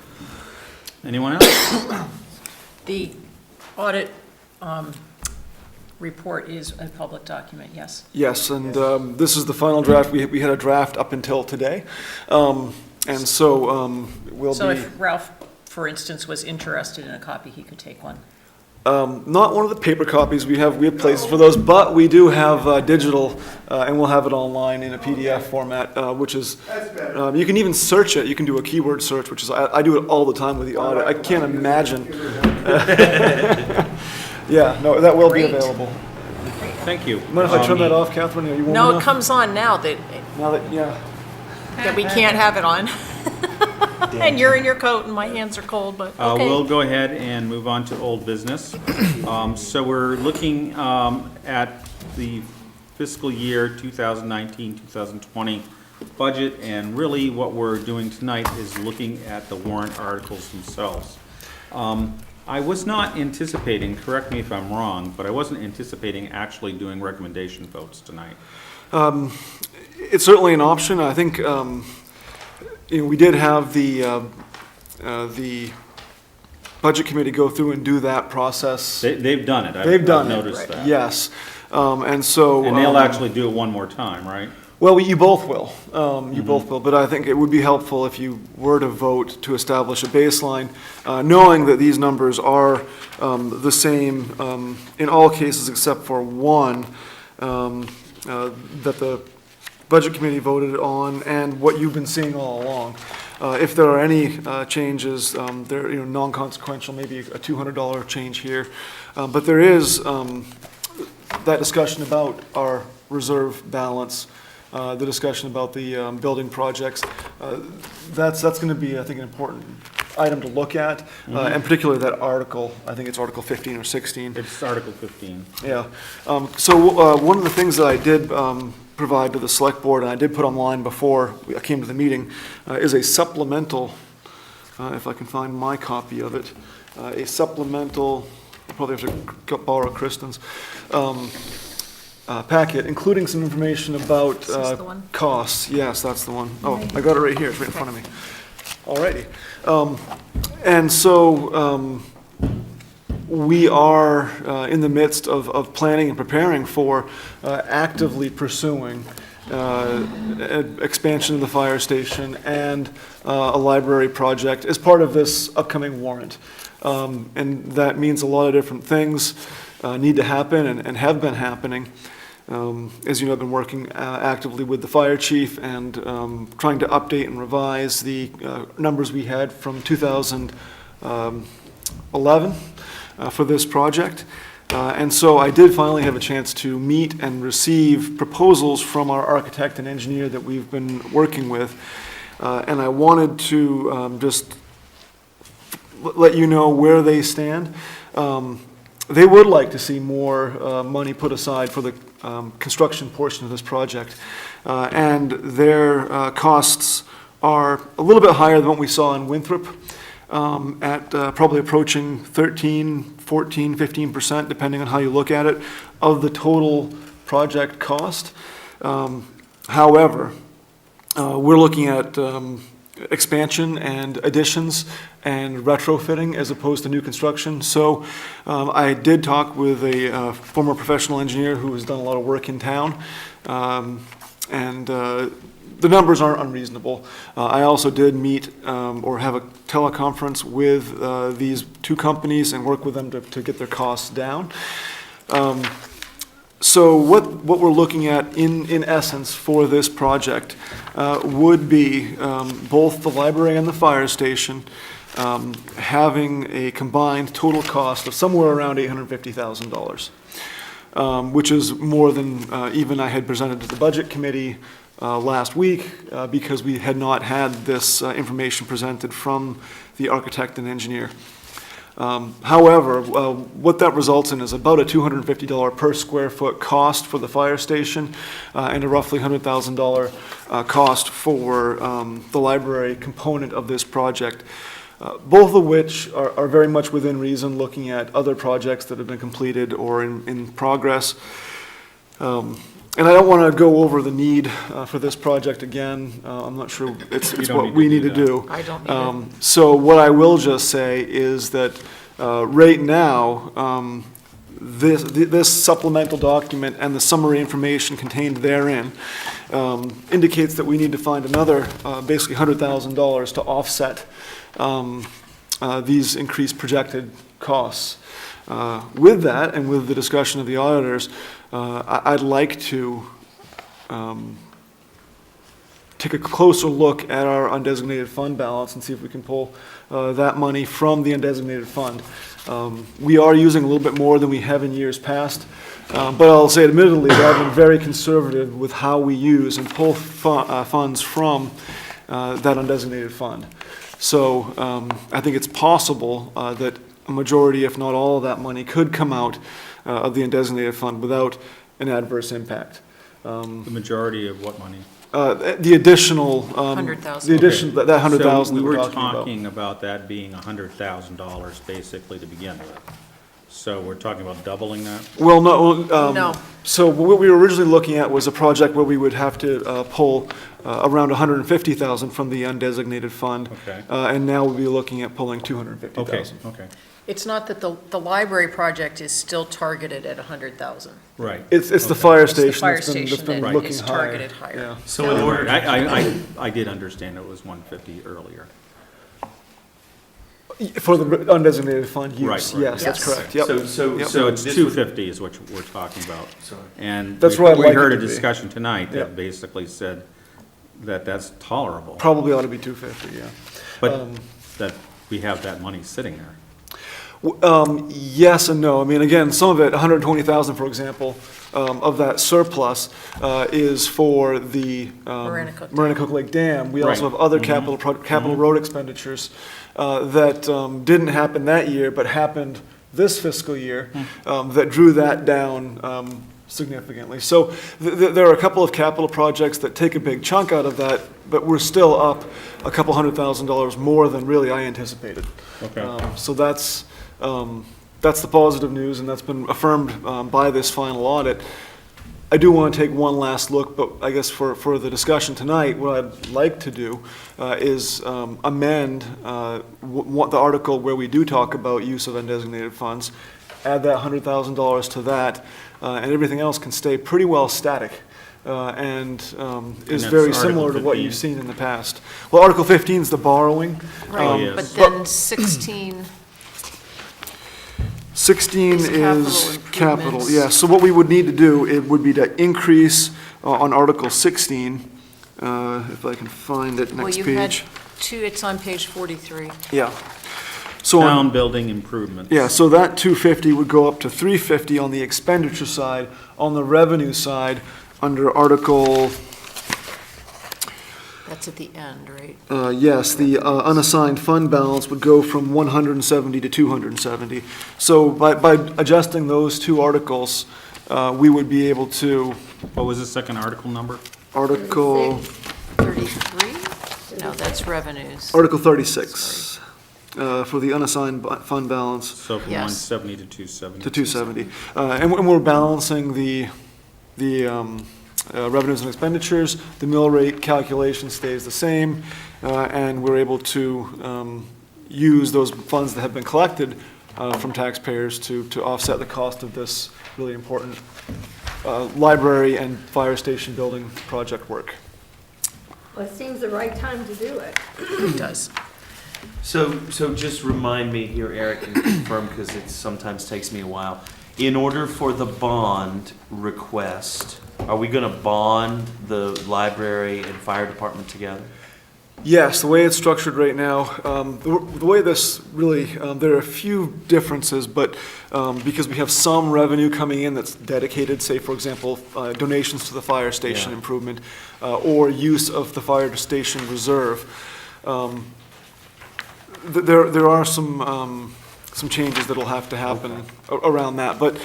Anyone else? The audit report is a public document, yes. Yes, and this is the final draft. We had a draft up until today. And so we'll So be, if Ralph, for instance, was interested in a copy, he could take one. not one of the paper copies. We have places for those, but we do have digital, and we'll have it online in a PDF format, which is, you can even search it. You can do a keyword search, which is, I do it all the time with the audit. I can't imagine. Yeah, no, that will be Great. available. Thank you. Mind if I turn that off, Catherine? Are you warm No, it enough? comes on now that Now that, yeah. we can't have it on. And you're in your coat and my hands are cold, but We'll okay. go ahead and move on to old business. So we're looking at the fiscal year 2019, 2020 budget, and really what we're doing tonight is looking at the warrant articles themselves. I was not anticipating, correct me if I'm wrong, but I wasn't anticipating actually doing recommendation votes tonight. It's certainly an option. I think, we did have the budget committee go through and do that process. They've done it. They've done I've it. noticed that. Yes, and so. And they'll actually do it one more time, right? Well, you both will. You both will, but I think it would be helpful if you were to vote to establish a baseline, knowing that these numbers are the same in all cases except for one that the Budget Committee voted on, and what you've been seeing all along. If there are any changes, they're non-consequential, maybe a $200 change here, but there is that discussion about our reserve balance. The discussion about the building projects, that's going to be, I think, an important item to look at, and particularly that article, I think it's Article 15 or 16. It's Article 15. Yeah. So one of the things that I did provide to the select board, and I did put online before I came to the meeting, is a supplemental if I can find my copy of it, a supplemental, I'll probably have to borrow Kristen's, packet, including some information about Is this the one? costs. Yes, that's the one. Oh, I got it right here, it's right in front of me. Alrighty. And so, we are in the midst of planning and preparing for actively pursuing expansion of the fire station and a library project as part of this upcoming warrant. And that means a lot of different things need to happen and have been happening. As you know, I've been working actively with the fire chief and trying to update and revise the numbers we had from 2011 for this project. And so I did finally have a chance to meet and receive proposals from our architect and engineer that we've been working with. And I wanted to just let you know where they stand. They would like to see more money put aside for the construction portion of this project. And their costs are a little bit higher than what we saw in Winthrop, at probably approaching 13, 14, 15%, depending on how you look at it, of the total project cost. However, we're looking at expansion and additions and retrofitting as opposed to new construction. So I did talk with a former professional engineer who has done a lot of work in town, and the numbers aren't unreasonable. I also did meet or have a teleconference with these two companies and work with them to get their costs down. So what we're looking at in essence for this project would be both the library and the fire station having a combined total cost of somewhere around $850,000, which is more than even I had presented to the budget committee last week because we had not had this information presented from the architect and engineer. However, what that results in is about a $250 per square foot cost for the fire station and a roughly $100,000 cost for the library component of this project, both of which are very much within reason looking at other projects that have been completed or in progress. And I don't want to go over the need for this project again. I'm not sure it's don't what need we to need do to that. do. I don't need it. So what I will just say is that right now, this supplemental document and the summary information contained therein indicates that we need to find another basically $100,000 to offset these increased projected costs. With that, and with the discussion of the auditors, I'd like to take a closer look at our undesignated fund balance and see if we can pull that money from the undesignated fund. We are using a little bit more than we have in years past, but I'll say admittedly that I've been very conservative with how we use and pull funds from that undesignated fund. So I think it's possible that a majority, if not all of that money could come out of the undesignated fund without an adverse impact. The majority of what money? The additional, 100,000. the addition, that 100,000 So that we we're were talking about. talking about that being $100,000 basically to begin with. So we're talking about doubling that? Well, no, No. so what we were originally looking at was a project where we would have to pull around 150,000 from the undesignated fund. Okay. And now we'll be looking at pulling 250,000. Okay, It's not that the library project is still targeted at 100,000. right. It's the fire It's the station fire that's been station that looking is higher. targeted higher. Yeah. So in order, I did understand it was 150 earlier. For the undesignated fund use, Right, right. yes, that's Yes. correct, yep. so Yep. So it's this would- 250 is what we're talking about. Sorry. And That's where I'd we like it heard a to be. discussion tonight Yep. that basically said that that's tolerable, Probably ought to be 250, yeah. but that we have that money sitting there. Yes and no. I mean, again, some of it, 120,000, for example, of that surplus is for the Maranacook Lake Dam. We also Right. have other capital road expenditures that didn't happen that year, but happened this fiscal year, that drew that down significantly. So there are a couple of capital projects that take a big chunk out of that, but we're still up a couple $100,000 more than really I anticipated. So that's the positive news, and that's been affirmed by this final audit. I do want to take one last look, but I guess for the discussion tonight, what I'd like to do is amend the article where we do talk about use of undesignated funds, add that $100,000 to that, and everything else can stay pretty well static. And is that's very Article similar to what 15. you've seen in the past. Well, Article 15 is the borrowing. Right, yes. but then 16, 16 Is capital is capital, improvements. yeah. So what we would need to do, it would be to increase on Article 16, if I can find it, well, next you had page. two, it's on page 43. Yeah. So on, Town building improvements. yeah, so that 250 would go up to 350 on the expenditure side. On the revenue side, under Article, That's at the end, right? yes, the unassigned fund balance would go from 170 to 270. So by adjusting those two articles, we would be able to, What was the second article number? Article, 33? No, that's revenues. Article 36, for the unassigned fund balance So from Yes. 170 to 270. to 270. And we're balancing the revenues and expenditures. The mill rate calculation stays the same, and we're able to use those funds that have been collected from taxpayers to offset the cost of this really important library and fire station building project work. Well, it seems the right time to do it. It does. So just remind me here, Eric, and confirm, because it sometimes takes me a while. In order for the bond request, are we gonna bond the library and fire department together? Yes, the way it's structured right now, the way this really, there are a few differences, but because we have some revenue coming in that's dedicated, say, for example, donations to the fire station Yeah. improvement, or use of the fire station reserve, there are some changes that'll have to happen around that, but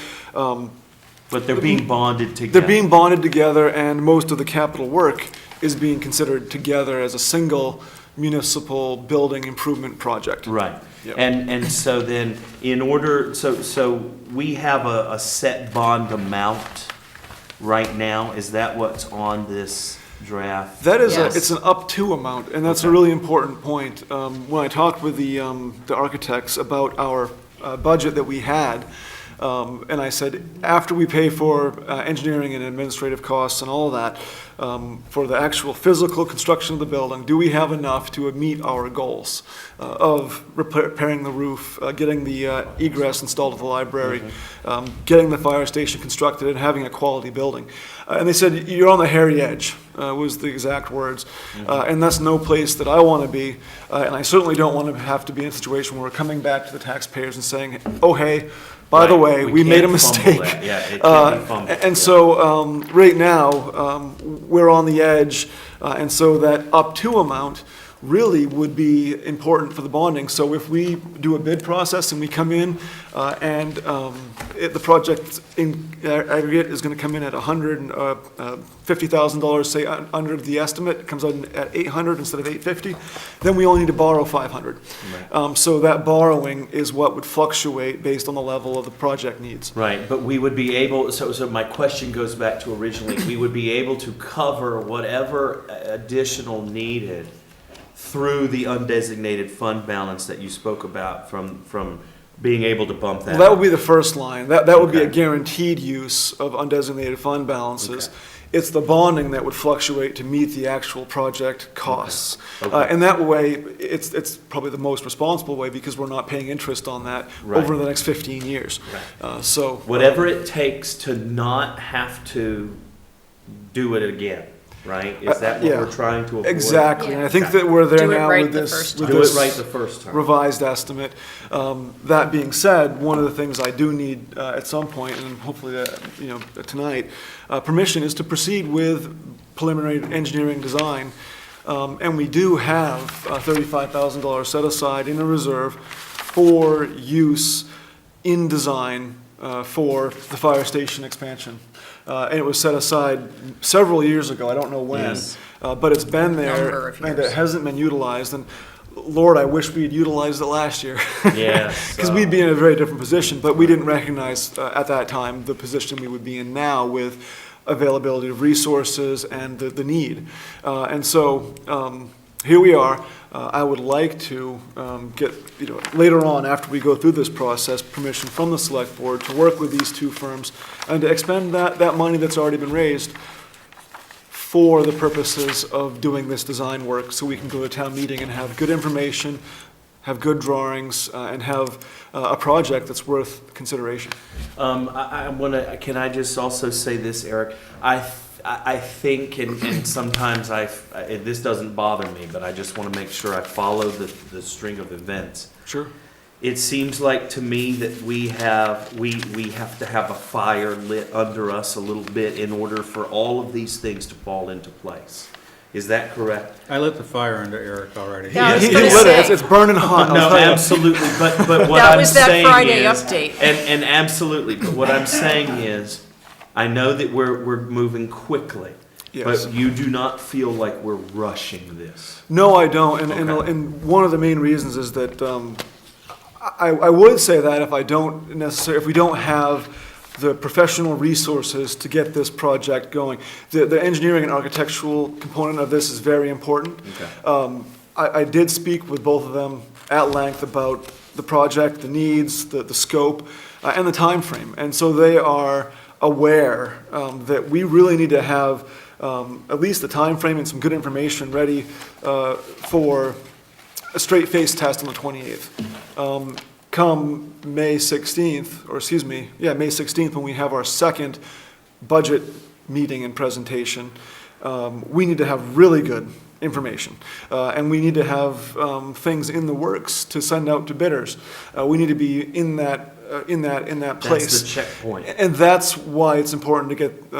But they're being bonded together? they're being bonded together, and most of the capital work is being considered together as a single municipal building improvement project. Right. Yep. And so then, in order, so we have a set bond amount right now? Is that what's on this draft? That is, Yes. it's an up to amount, and that's a Okay. really important point. When I talked with the architects about our budget that we had, and I said, after we pay for engineering and administrative costs and all of that, for the actual physical construction of the building, do we have enough to meet our goals of repairing the roof, getting the egress installed at the library, getting the fire station constructed, and having a quality building? And they said, you're on the hairy edge, was the exact words. And that's no place that I want to be. And I certainly don't want to have to be in a situation where we're coming back to the taxpayers and saying, oh, hey, by the Right, way, we we made a can't fumble mistake. that. Yeah, it can't be fumbled, And yeah. so, right now, we're on the edge, and so that up to amount really would be important for the bonding. So if we do a bid process and we come in, and the project in aggregate is gonna come in at $150,000, say, under the estimate, it comes out at 800 instead of 850, then we only need to borrow 500. So that borrowing is what would fluctuate based on the level of the project needs. Right, but we would be able, so my question goes back to originally, we would be able to cover whatever additional needed through the undesignated fund balance that you spoke about from being able to bump that. Well, that would be the first line. That would be a Okay. guaranteed use of undesignated fund balances. Okay. It's the bonding that would fluctuate to meet the actual project costs. Okay. And that way, it's probably the most responsible way, because we're not paying interest on that Right. over the next 15 years. So. Whatever it takes to not have to do it again, right? Is that what yeah. we're trying to avoid? Exactly, and I think Okay. that we're there Do it now right with the this. first with time. Do it this right the first time. Revised estimate. That being said, one of the things I do need at some point, and hopefully tonight, permission is to proceed with preliminary engineering design. And we do have $35,000 set aside in a reserve for use in design for the fire station expansion. And it was set aside several years ago, I don't know when. Yes. But it's been Number there, of and years. it hasn't been utilized. And Lord, I wish we had utilized it last year. Yes. Because we'd be in a very different position, but we didn't recognize at that time the position we would be in now with availability of resources and the need. And so here we are. I would like to get, later on, after we go through this process, permission from the select board to work with these two firms and to expend that money that's already been raised for the purposes of doing this design work, so we can go to town meeting and have good information, have good drawings, and have a project that's worth consideration. I want to, can I just also say this, Eric? I think, and sometimes this doesn't bother me, but I just want to make sure I follow the string of events. Sure. It seems like to me that we have to have a fire lit under us a little bit in order for all of these things to fall into place. Is that correct? I lit the fire under Eric already. Yeah, I was He gonna lit it. say. It's burning hot. I'll No, tell you. absolutely, but what That I'm was that saying Friday is, update. and absolutely, but what I'm saying is, I know that we're moving quickly, Yes. but you do not feel like we're rushing this. No, I don't, Okay. and one of the main reasons is that I would say that if we don't have the professional resources to get this project going, the engineering and architectural component of this is very important. Okay. I did speak with both of them at length about the project, the needs, the scope, and the time frame, and so they are aware that we really need to have at least the time frame and some good information ready for a straight-face test on the 28th. Come May 16th, May 16th, when we have our second budget meeting and presentation, we need to have really good information. And we need to have things in the works to send out to bidders. We need to be in that place. That's the checkpoint. And that's why it's important to get,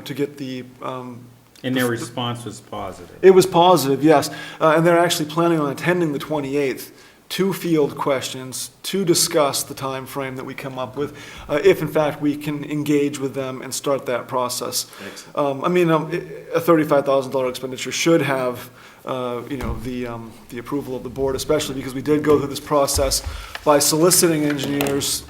to get the, And their response was positive. it was positive, yes. And they're actually planning on attending the 28th to field questions, to discuss the time frame that we come up with, if in fact we can engage with them and start that process. Excellent. A $35,000 expenditure should have, the approval of the board, especially because we did go through this process by soliciting engineers,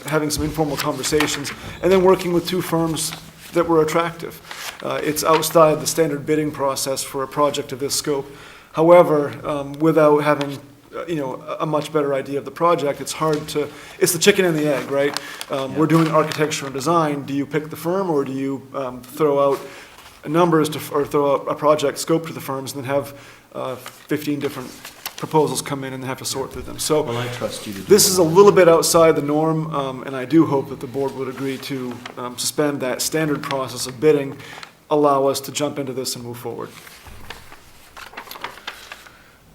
having some informal conversations, and then working with two firms that were attractive. It's outside the standard bidding process for a project of this scope. However, without having a much better idea of the project, it's the chicken and the egg, right? We're doing architecture and design. Do you pick the firm, or do you throw out numbers or throw out a project scope to the firms and then have 15 different proposals come in and they have to sort through them? So Well, I trust you to do this it. is a little bit outside the norm, and I do hope that the board would agree to suspend that standard process of bidding, allow us to jump into this and move forward.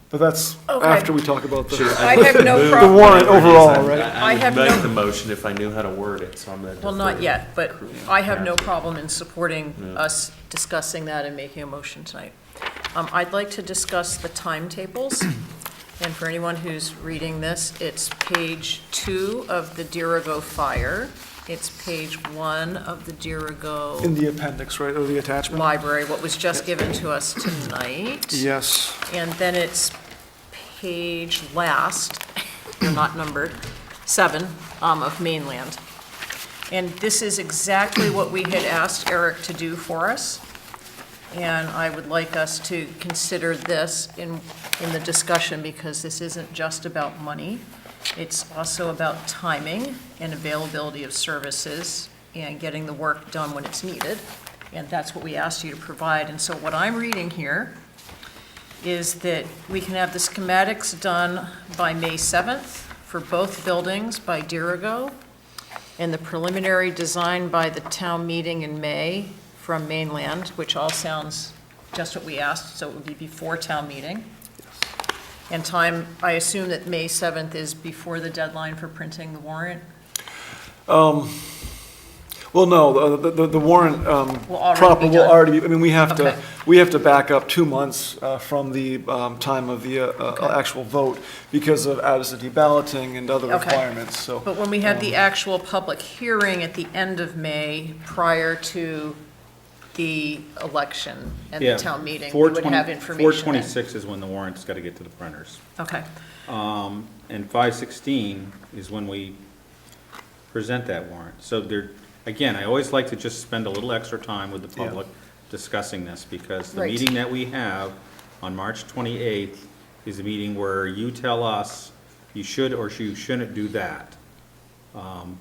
But that's Okay. after we talk about Sure, the I have no the problem. warrant overall, I right? I would have make no- the motion if I knew how to word it, so I'm going to Well, not yet, but I have no problem in supporting us discussing that and making a motion tonight. I'd like to discuss the timetables, and for anyone who's reading this, it's page 2 of the Dirigo Fire. It's page 1 of the Dirigo In the appendix, right, or the attachment? Library, what was just given to us tonight. Yes. And then it's page last, they're not numbered, 7, of Mainland. And this is exactly what we had asked Eric to do for us. And I would like us to consider this in the discussion, because this isn't just about money. It's also about timing and availability of services and getting the work done when it's needed. And that's what we asked you to provide. And so what I'm reading here is that we can have the schematics done by May 7th for both buildings by Dirigo, and the preliminary design by the town meeting in May from Mainland, which all sounds just what we asked, so it would be before town meeting. And time, I assume that May 7th is before the deadline for printing the warrant? Well, no, the warrant Will already proper be will done. already, I mean, we have Okay. to back up 2 months from the time of the actual vote because of absentee balloting and other Okay. requirements, so. But when we have the actual public hearing at the end of May, prior to the election and Yeah, the town meeting, we would have information then. 4/26 is when the warrant's got to get to the printers. Okay, And 5/16 is when we present that warrant. So there, again, I always like to just spend a little extra time with the public discussing this, because the Right. meeting that we have on March 28th is a meeting where you tell us you should or you shouldn't do that.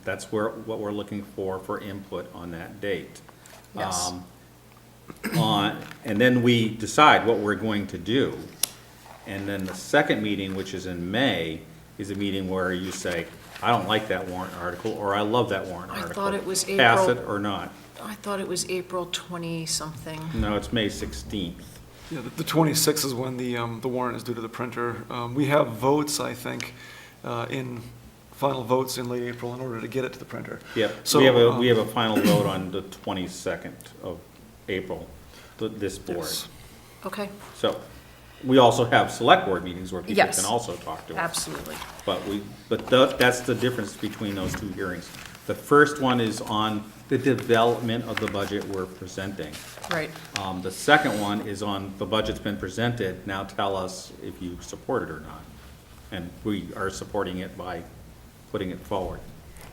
That's what we're looking for input on that date. yes. And then we decide what we're going to do. And then the second meeting, which is in May, is a meeting where you say, I don't like that warrant article, or I love that warrant I article. thought it was Pass April- it or not. I thought it was April 20-something. No, it's May 16th. Yeah, the 26th is when the warrant is due to the printer. We have votes, I think, final votes in late April in order to get it to the printer. Yep, So, we have a final vote on the 22nd of April, this board. Yes. Okay, So, we also have select board meetings where people Yes. can also talk to us. absolutely. But that's the difference between those two hearings. The first one is on the development of the budget we're presenting. Right, The second one is on the budget's been presented, now tell us if you support it or not. And we are supporting it by putting it forward.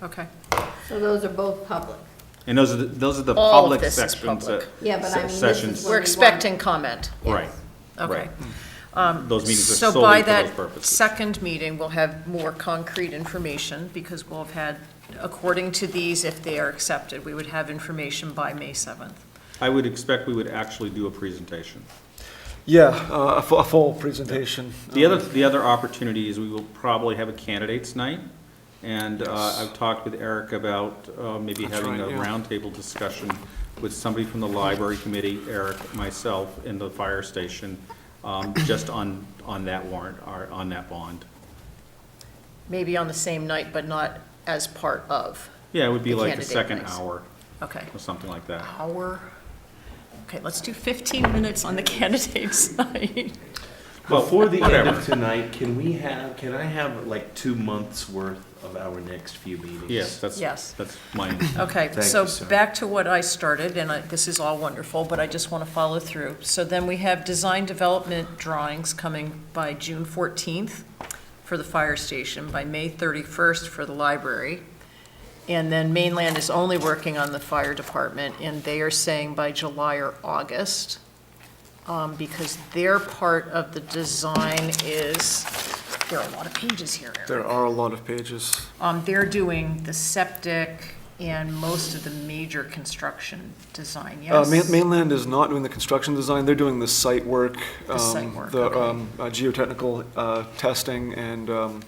okay. So those are both public. And those are the All of public this is sections. public. Yeah, but I mean, this is Sessions. when We're we expecting comment. Right, Okay. right. Those meetings are So by solely for those that purposes. second meeting, we'll have more concrete information, because we'll have had, according to these, if they are accepted, we would have information by May 7th. I would expect we would actually do a presentation. Yeah, a full presentation. The other opportunity is we will probably have a candidates night. And I've talked with Eric about maybe That's having a right, yeah. roundtable discussion with somebody from the library committee, Eric, myself, and the fire station, just on that warrant, or on that bond. Maybe on the same night, but not as part of. Yeah, it would be The like the candidate second nights. hour, Okay. or something like that. Hour. Okay, let's do 15 minutes on the candidates night. Before the end whatever. of tonight, can I have like 2 months worth of our next few meetings? Yes, Yes. that's mine. Okay, Thank so you, sir. back to what I started, and this is all wonderful, but I just want to follow through. So then we have design development drawings coming by June 14th for the fire station, by May 31st for the library. And then Mainland is only working on the fire department, and they are saying by July or August, because their part of the design is, there are a lot of pages here, Eric. There are a lot of pages. They're doing the septic and most of the major construction design, yes? Mainland is not doing the construction design, they're doing the site work. The site work, The okay. geotechnical testing and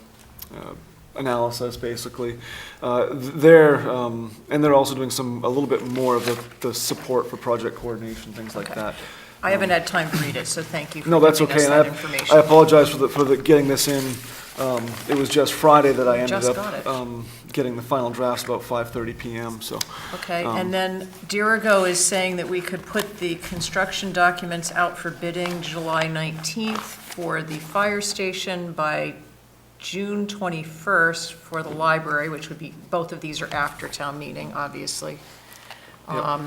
analysis, basically. And they're also doing a little bit more of the support for project coordination, things like Okay. that. I haven't had time to read it, so thank you for No, giving that's us okay, and that I information. apologize for the getting this in. It was just Friday that I ended Just got it. up getting the final drafts about 5:30 PM, so. Okay, and then Dirigo is saying that we could put the construction documents out for bidding July 19th for the fire station, by June 21st for the library, which would be, both of these are after town meeting, obviously. Yep.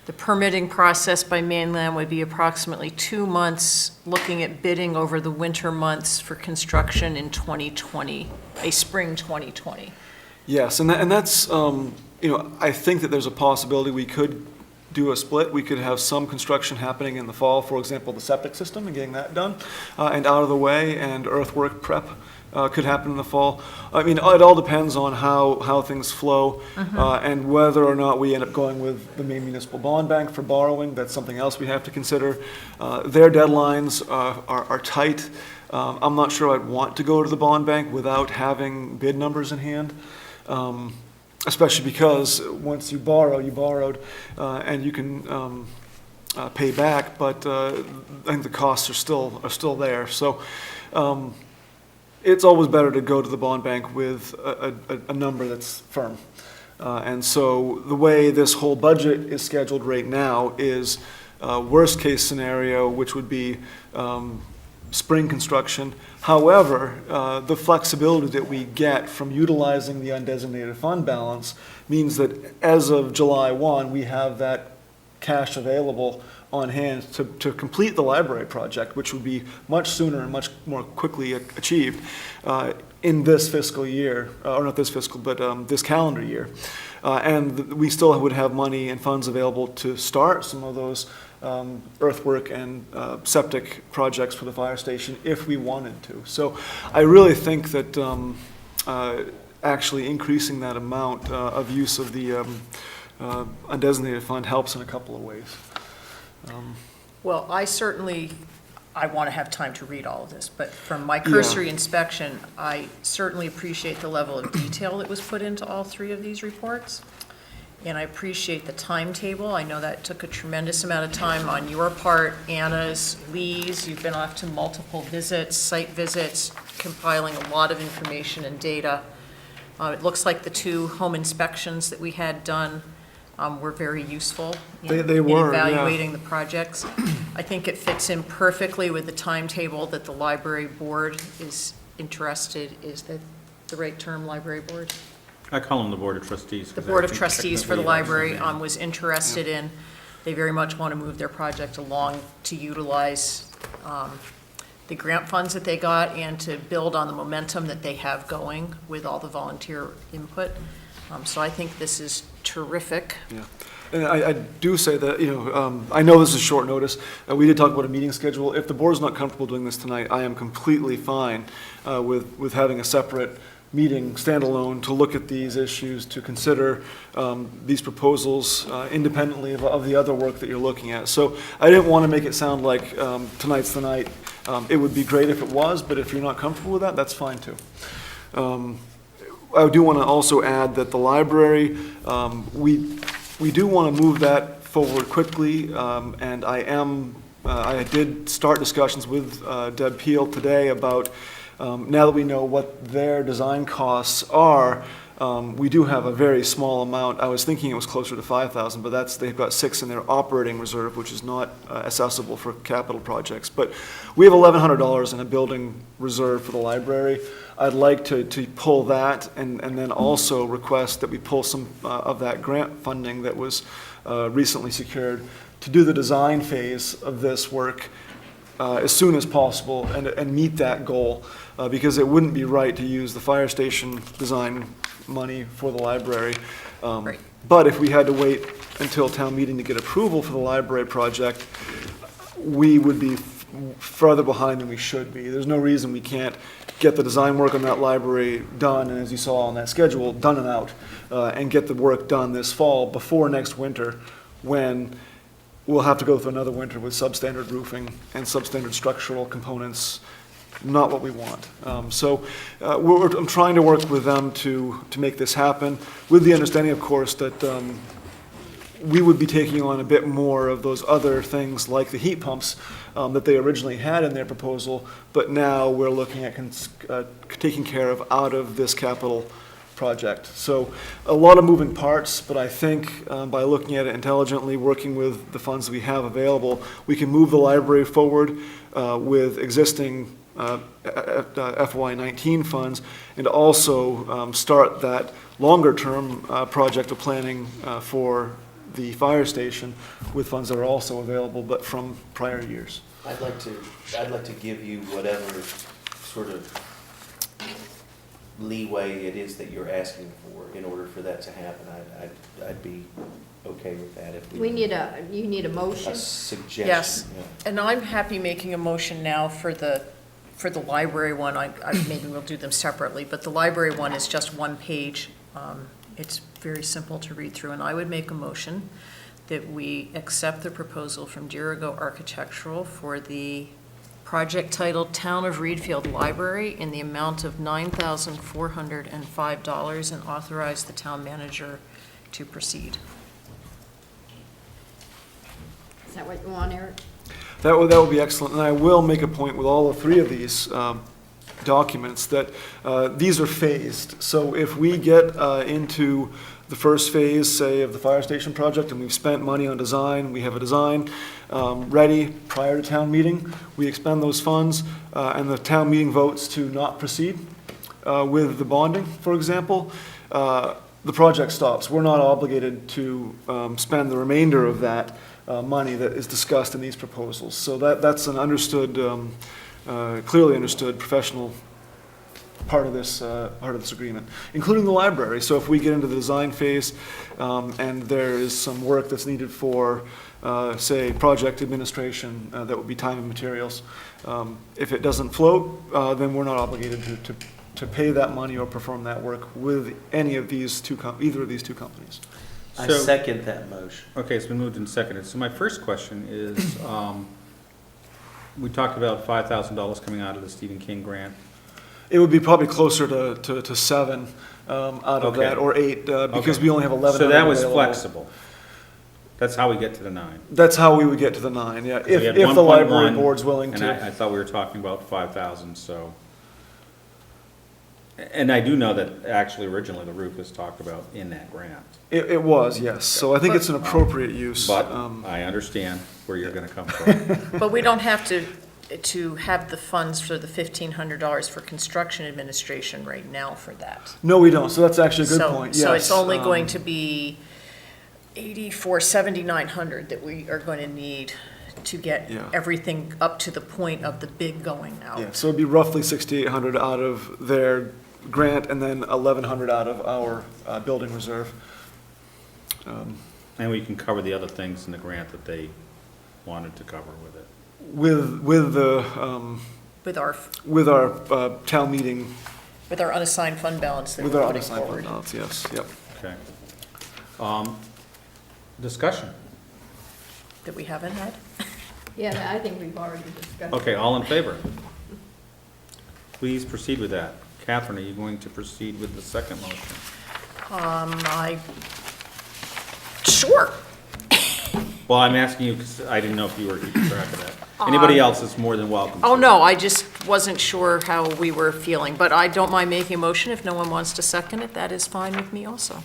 The permitting process by Mainland would be approximately 2 months, looking at bidding over the winter months for construction in 2020, a spring 2020. Yes, and that's, I think that there's a possibility we could do a split. We could have some construction happening in the fall, for example, the septic system and getting that done and out of the way, and earthwork prep could happen in the fall. I mean, it all depends on how things flow and whether or not we end up going with the Maine Municipal Bond Bank for borrowing. That's something else we have to consider. Their deadlines are tight. I'm not sure I'd want to go to the bond bank without having bid numbers in hand. Especially because once you borrow, you borrowed, and you can pay back, but I think the costs are still there. So it's always better to go to the bond bank with a number that's firm. And so the way this whole budget is scheduled right now is worst-case scenario, which would be spring construction. However, the flexibility that we get from utilizing the undesignated fund balance means that as of July 1, we have that cash available on hand to complete the library project, which would be much sooner and much more quickly achieved in this fiscal year, or not this fiscal, but this calendar year. And we still would have money and funds available to start some of those earthwork and septic projects for the fire station if we wanted to. So I really think that actually increasing that amount of use of the undesignated fund helps in a couple of ways. Well, I want to have time to read all of this, but from my cursory inspection, I certainly appreciate the level of detail that was put into all three of these reports. And I appreciate the timetable. I know that took a tremendous amount of time on your part, Anna's, Lee's. You've been off to multiple visits, site visits, compiling a lot of information and data. It looks like the 2 home inspections that we had done were very useful in They were, yeah. evaluating the projects. I think it fits in perfectly with the timetable that the library board is interested. Is that the right term, library board? I call them the Board of Trustees. The Board of Trustees for the library was interested in. They very much want to move their project along to utilize the grant funds that they got and to build on the momentum that they have going with all the volunteer input. So I think this is terrific. Yeah. And I do say that, I know this is short notice. We did talk about a meeting schedule. If the board's not comfortable doing this tonight, I am completely fine with having a separate meeting, standalone, to look at these issues, to consider these proposals independently of the other work that you're looking at. So I didn't want to make it sound like tonight's the night. It would be great if it was, but if you're not comfortable with that, that's fine too. I do want to also add that the library, we do want to move that forward quickly, and I did start discussions with Deb Peel today about now that we know what their design costs are. We do have a very small amount. I was thinking it was closer to 5,000, but they've got 6 in their operating reserve, which is not accessible for capital projects. But we have $1,100 in a building reserve for the library. I'd like to pull that and then also request that we pull some of that grant funding that was recently secured to do the design phase of this work as soon as possible and meet that goal, because it wouldn't be right to use the fire station design money for the library. Right. But if we had to wait until town meeting to get approval for the library project, we would be further behind than we should be. There's no reason we can't get the design work on that library done, and as you saw on that schedule, done and out, and get the work done this fall before next winter, when we'll have to go through another winter with substandard roofing and substandard structural components. Not what we want. So I'm trying to work with them to make this happen, with the understanding, of course, that we would be taking on a bit more of those other things like the heat pumps that they originally had in their proposal, but now we're looking at taking care of out of this capital project. So a lot of moving parts, but I think by looking at it intelligently, working with the funds we have available, we can move the library forward with existing FY19 funds, and also start that longer-term project of planning for the fire station with funds that are also available, but from prior years. I'd like to give you whatever sort of leeway it is that you're asking for in order for that to happen. I'd be okay with that if You need a motion? a suggestion. Yes, yeah. and I'm happy making a motion now for the library one. Maybe we'll do them separately, but the library one is just one page. It's very simple to read through, and I would make a motion that we accept the proposal from Dirigo Architectural for the project titled Town of Reedfield Library in the amount of $9,405, and authorize the town manager to proceed. Is that what you want, Eric? That would be excellent, and I will make a point with all 3 of these documents that these are phased. So if we get into the first phase, say, of the fire station project, and we've spent money on design, we have a design ready prior to town meeting, we expend those funds, and the town meeting votes to not proceed with the bonding, for example, the project stops. We're not obligated to spend the remainder of that money that is discussed in these proposals. So that's an understood, clearly understood professional part of this agreement, including the library. So if we get into the design phase and there is some work that's needed for, say, project administration, that would be time and materials. If it doesn't float, then we're not obligated to pay that money or perform that work with any of these either of these two companies. I So- second that motion. Okay, it's been moved and seconded. So my first question is, we talked about $5,000 coming out of the Stephen King grant. It would be probably closer to 7 out of Okay. that, or 8, because Okay. we only have 11. So that was available. flexible. That's how we get to the 9. That's how we would get to the 9, yeah, So we had if the library 1.1, board's willing And to. I thought we were talking about 5,000, so. And I do know that actually originally the roof was talked about in that grant. It was, yes, so I think it's an appropriate use. But um, I understand where you're gonna come from. But we don't have to have the funds for the $1,500 for construction administration right now for that. No, we don't, so that's actually a good So- point, So it's yes. only going to be 7,900 that we are going to need to get Yeah. everything up to the point of the bid going out. Yeah, so it'd be roughly 6,800 out of their grant, and then 1,100 out of our building reserve. And we can cover the other things in the grant that they wanted to cover with it. With our town meeting, With our unassigned fund balance that with we're our putting unassigned fund forward. balance, yes, yep. Okay. Discussion. That we haven't had? Yeah, I think we've already discussed. Okay, all in favor? Please proceed with that. Catherine, are you going to proceed with the second motion? Sure. Well, I'm asking you because I didn't know if you were keeping track of that. Anybody else is more than welcome to. Oh, no, I just wasn't sure how we were feeling, but I don't mind making a motion. If no one wants to second it, that is fine with me also.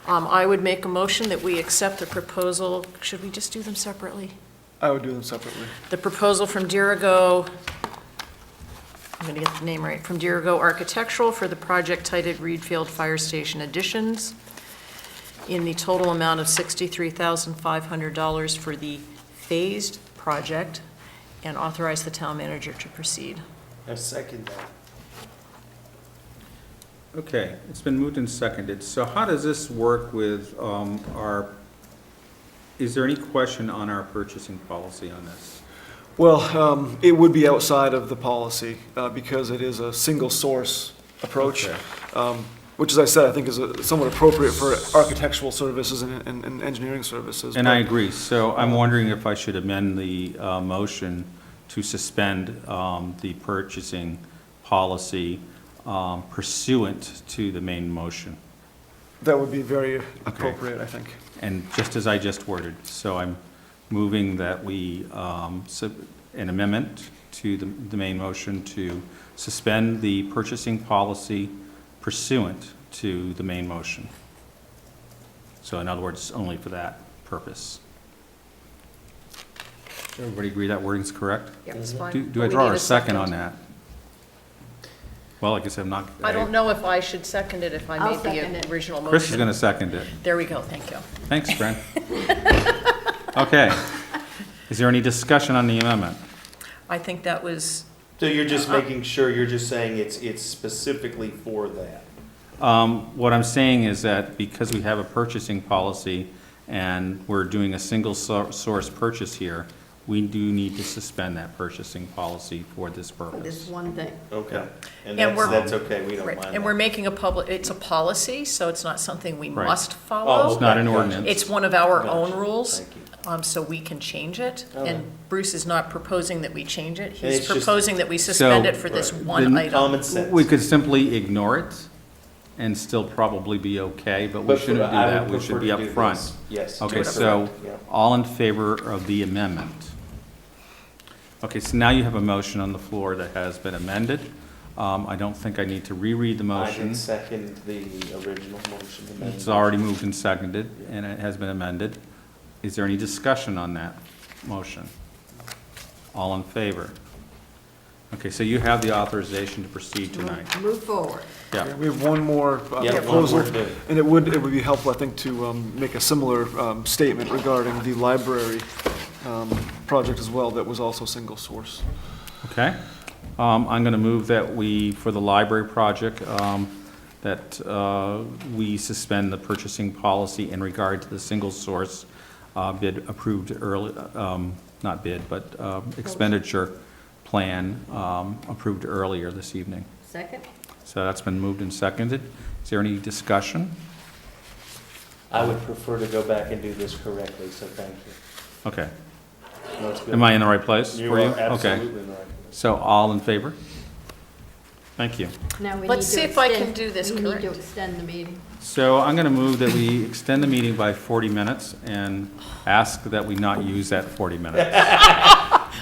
I would make a motion that we accept the proposal, should we just do them separately? I would do them separately. The proposal from Dirigo, I'm going to get the name right, from Dirigo Architectural for the project titled Reedfield Fire Station Additions in the total amount of $63,500 for the phased project, and authorize the town manager to proceed. I second that. Okay, it's been moved and seconded. So how does this work with is there any question on our purchasing policy on this? Well, it would be outside of the policy, because it is a single source approach, Okay. which, as I said, I think is somewhat appropriate for architectural services and engineering services. And I but- agree. So I'm wondering if I should amend the motion to suspend the purchasing policy pursuant to the main motion. That would be very appropriate, I think. And just as I just worded. So I'm moving that we, an amendment to the main motion to suspend the purchasing policy pursuant to the main motion. So in other words, only for that purpose. Does everybody agree that wording's correct? Yeah, it's fine. Do I But we draw need a second on that? Well, I guess I'm not. I don't know if I should second it if I I'll made second the it. original motion. Chris is going to second it. There we go, thank you. Thanks, Fran. Okay. Is there any discussion on the amendment? I think that was, So you're just making sure, you're just saying it's specifically for that? What I'm saying is that because we have a purchasing policy and we're doing a single source purchase here, we do need to suspend that purchasing policy for this This purpose. one thing. Okay. And And we're- that's okay, we don't right, mind and that. we're making it's a policy, so it's not something we Right. must Oh, follow. It's not an Gotcha. ordinance. It's one of our Gotcha. own rules, Thank you. so we can change it. Okay. And Bruce is not proposing that we change it. And He's it's just- proposing that we suspend So- it for this Right. one The item. Common sense. We could simply ignore it and still probably be okay, but we But shouldn't do I would that. We prefer should be to up do front. this. Yes. Okay, it so Yeah. all in favor of the amendment? Okay, so now you have a motion on the floor that has been amended. I don't think I need to reread the I motion. did second the original motion. amendment. It's already moved and seconded, and it has been amended. Is there any discussion on that motion? All in favor? Okay, so you have the authorization to proceed tonight. Move forward. Yeah, We have one more Yeah, one proposal, more to do. and it would be helpful, I think, to make a similar statement regarding the library project as well, that was also single source. okay. I'm going to move that we, for the library project, that we suspend the purchasing policy in regard to the single source bid approved early, not bid, but expenditure plan approved earlier this evening. Second? So that's been moved and seconded. Is there any discussion? I would prefer to go back and do this correctly, so thank you. Okay. No, it's good. Am I in the right place You for are you? absolutely Okay. in the right place. So all in favor? Thank you. Now we Let's need to see if I can extend- do this We need to correct. extend the meeting. So I'm going to move that we extend the meeting by 40 minutes and ask that we not use that 40 minutes.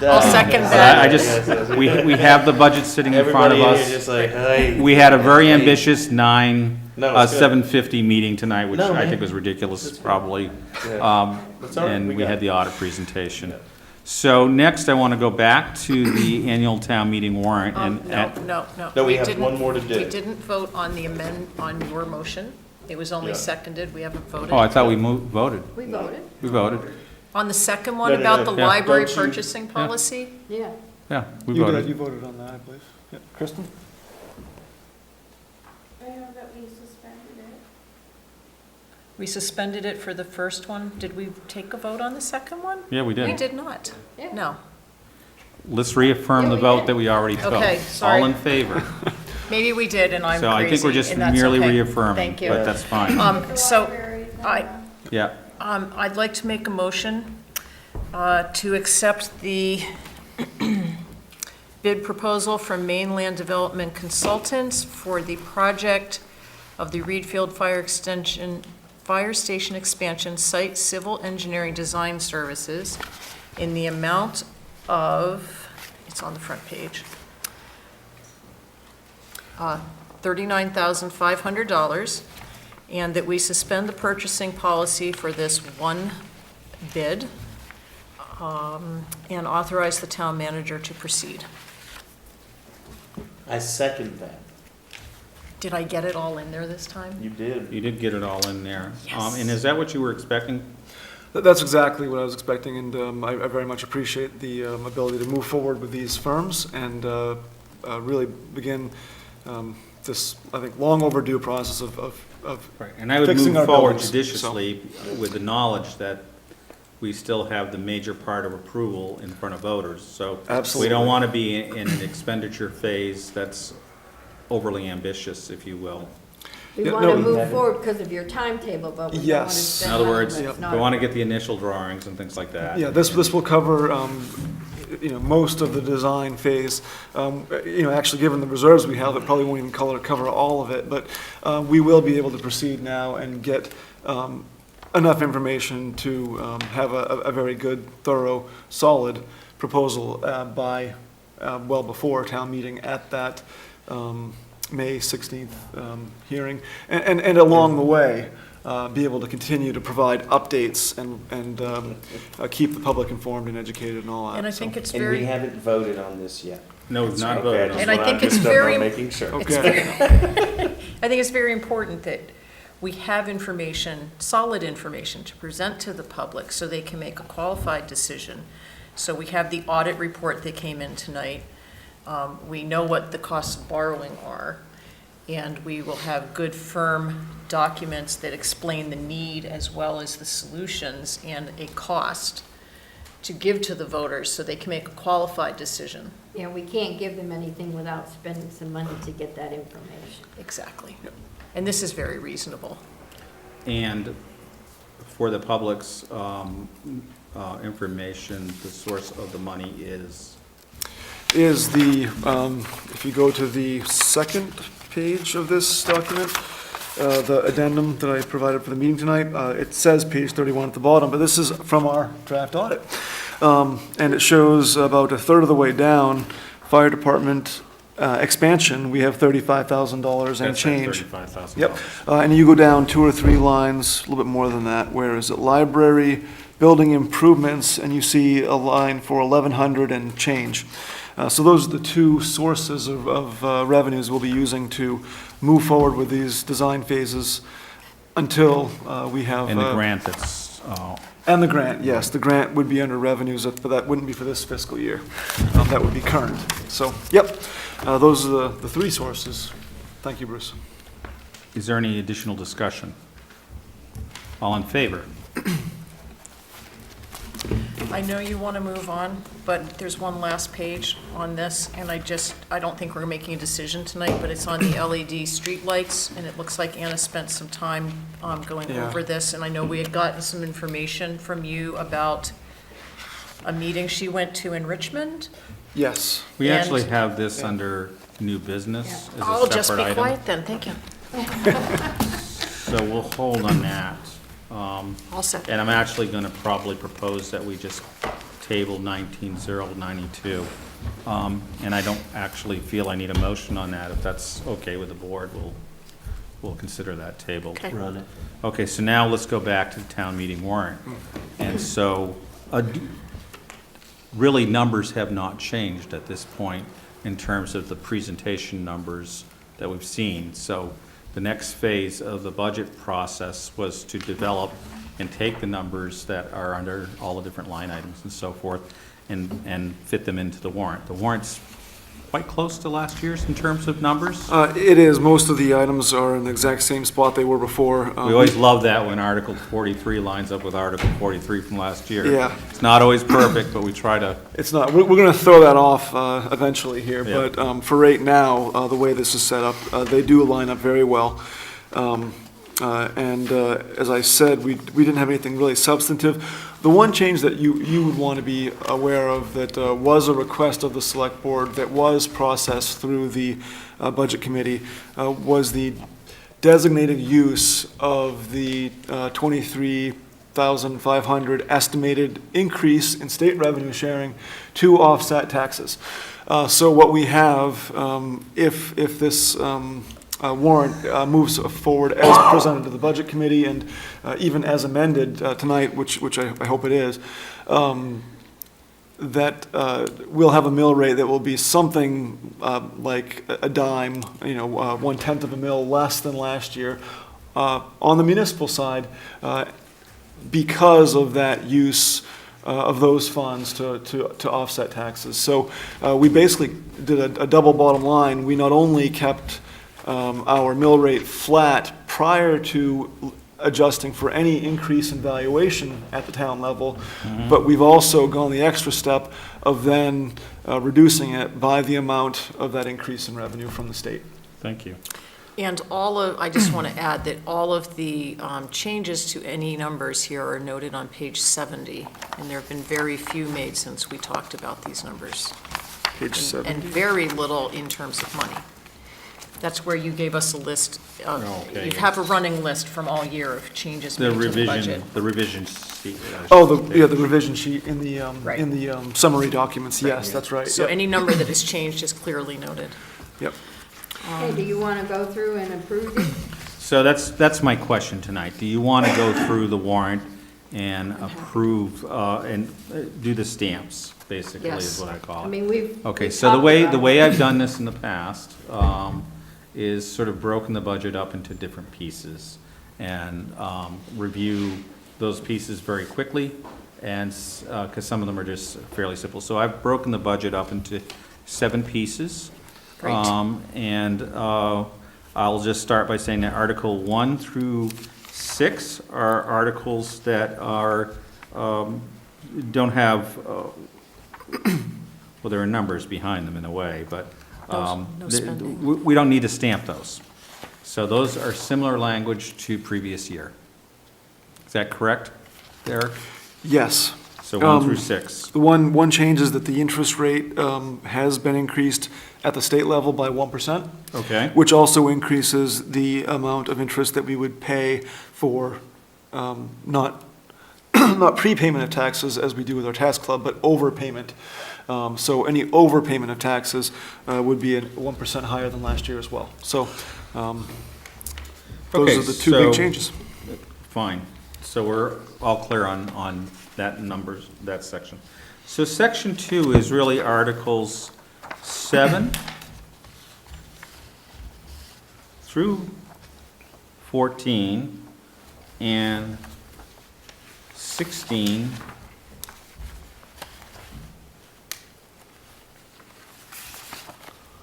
I'll second I that. just, we have the budget sitting in front of Everybody here us. just like, hey. We had a very ambitious No, it's good. 7:50 meeting tonight, which No, I man. think was ridiculous, That's fine. probably. Yeah. That's all right, And we we got had it. the audit presentation. So next, I want to go back to the annual town meeting warrant and. No. No, we We have didn't- one more to do. We didn't vote on the on your motion. It was only Yeah. seconded. We haven't voted. Oh, I thought we voted. We voted? We voted. On the second one No, no, about no. the Yeah. library Don't you- purchasing policy? Yeah. Yeah, we You did, voted. you voted on that, I believe. Yeah. Kristen? I know that we suspended it. We suspended it for the first one. Did we take a vote on the second one? Yeah, we We did. did not. Yeah. No. Let's reaffirm Yeah, the we vote did. that we already took. Okay, sorry. All in favor? Maybe we did, and I'm So I think we're crazy, just and that's merely okay. reaffirming, Thank you. but that's fine. The So, library, I- Yeah, I'd like to make a motion to accept the bid proposal from Mainland Development Consultants for the project of the Reed Field Fire Station Expansion Site Civil Engineering Design Services in the amount of, it's on the front page, $39,500, and that we suspend the purchasing policy for this one bid, and authorize the town manager to proceed. I second that. Did I get it all in there this time? You did. you did get it all in there. Yes. And is that what you were expecting? That's exactly what I was expecting, and I very much appreciate the ability to move forward with these firms and really begin this, I think, long overdue process of Right. And I would fixing move our forward buildings, so. judiciously with the knowledge that we still have the major part of approval in front of voters. So we Absolutely. don't want to be in an expenditure phase that's overly ambitious, if you will. We Yeah, want to no, move that- forward because of your timetable, but we don't want to Yes. spend In other money words, that's we not- want to get the initial drawings and things like that. Yeah, this will cover, most of the design phase. Actually, given the reserves we have, it probably won't even cover all of it, but we will be able to proceed now and get enough information to have a very good, thorough, solid proposal by, well before town meeting at that May 16th hearing. And along the way, be able to continue to provide updates and keep the public informed and educated and all that. And I So- think it's And we very, haven't voted on this yet. No, we've not Okay, voted on just And I wanna- think it's just very- making sure. Okay. I think it's very important that we have information, solid information, to present to the public so they can make a qualified decision. So we have the audit report that came in tonight. We know what the costs of borrowing are, and we will have good, firm documents that explain the need as well as the solutions and a cost to give to the voters so they can make a qualified decision. Yeah, we can't give them anything without spending some money to get that information. Exactly. And this is very reasonable. And for the public's information, the source of the money is, if you go to the second page of this document, the addendum that I provided for the meeting tonight, it says page 31 at the bottom, but this is from our draft audit. And it shows about a third of the way down, fire department expansion, we have $35,000 and That's change. $35,000. Yep, and you go down 2 or 3 lines, a little bit more than that, where is it? Library, building improvements, and you see a line for 1,100 and change. So those are the 2 sources of revenues we'll be using to move forward with these design phases until we have. And the grant that's, And the grant, yes, the grant would be under revenues, but that wouldn't be for this fiscal year. That would be current. So, yep, those are the 3 sources. Thank you, Bruce. is there any additional discussion? All in favor? I know you want to move on, but there's one last page on this, and I don't think we're making a decision tonight, but it's on the LED streetlights, and it looks like Anna spent some time going Yeah. over this, and I know we had gotten some information from you about a meeting she went to in Richmond. Yes. We And- actually have this under new business as I'll a just separate be item. quiet then, thank you. So we'll hold on that. All set. And I'm actually going to probably propose that we just table 19092. And I don't actually feel I need a motion on that. If that's okay with the board, we'll consider that tabled. Okay. Run it. Okay, so now let's go back to the town meeting warrant. And so, really, numbers have not changed at this point in terms of the presentation numbers that we've seen. So the next phase of the budget process was to develop and take the numbers that are under all the different line items and so forth and fit them into the warrant. The warrant's quite close to last year's in terms of numbers. It is, most of the items are in the exact same spot they were before. We always love that when Article 43 lines up with Article 43 from last year. Yeah. It's not always perfect, but we try to, It's not, we're going to throw that off eventually here, Yeah. but for right now, the way this is set up, they do line up very well. And as I said, we didn't have anything really substantive. The one change that you would want to be aware of that was a request of the select board that was processed through the budget committee was the designated use of the 23,500 estimated increase in state revenue sharing to offset taxes. So what we have, if this warrant moves forward as presented to the Budget Committee and even as amended tonight, which I hope it is, that we'll have a mill rate that will be something like a dime, 1/10 of a mill less than last year on the municipal side because of that use of those funds to offset taxes. So we basically did a double bottom line. We not only kept our mill rate flat prior to adjusting for any increase in valuation at the town level, but we've also gone the extra step of then reducing it by the amount of that increase in revenue from the state. thank you. And I just want to add that all of the changes to any numbers here are noted on page 70, and there have been very few made since we talked about these numbers. Page 7. And very little in terms of money. That's where you gave us a list, Okay. you have a running list from all year of changes The made to the budget. revision sheet. Oh, the revision sheet in the, Right. summary documents, yes, that's right. So Yep. any number that is changed is clearly noted. Yep. Okay, do you want to go through and approve it? So that's my question tonight. Do you want to go through the warrant and approve, and do the stamps, basically, is Yes. what I call I it? mean, Okay, we've so the talked way, about the way it. I've done this in the past is sort of broken the budget up into different pieces and review those pieces very quickly, and, because some of them are just fairly simple. So I've broken the budget up into 7 pieces. Great. And I'll just start by saying that Article 1 through 6 are articles that are, don't have, well, there are numbers behind them in a way, but No spending. we don't need to stamp those. So those are similar language to previous year. Is that correct, Derek? Yes. So 1 through 6. The one change is that the interest rate has been increased at the state level by 1%, Okay? which also increases the amount of interest that we would pay for not not prepayment of taxes as we do with our tax club, but overpayment. So any overpayment of taxes would be 1% higher than last year as well. So those Okay, are the two so- big changes. Fine. So we're all clear on that numbers, that section. So section 2 is really Articles 7 through 14 and 16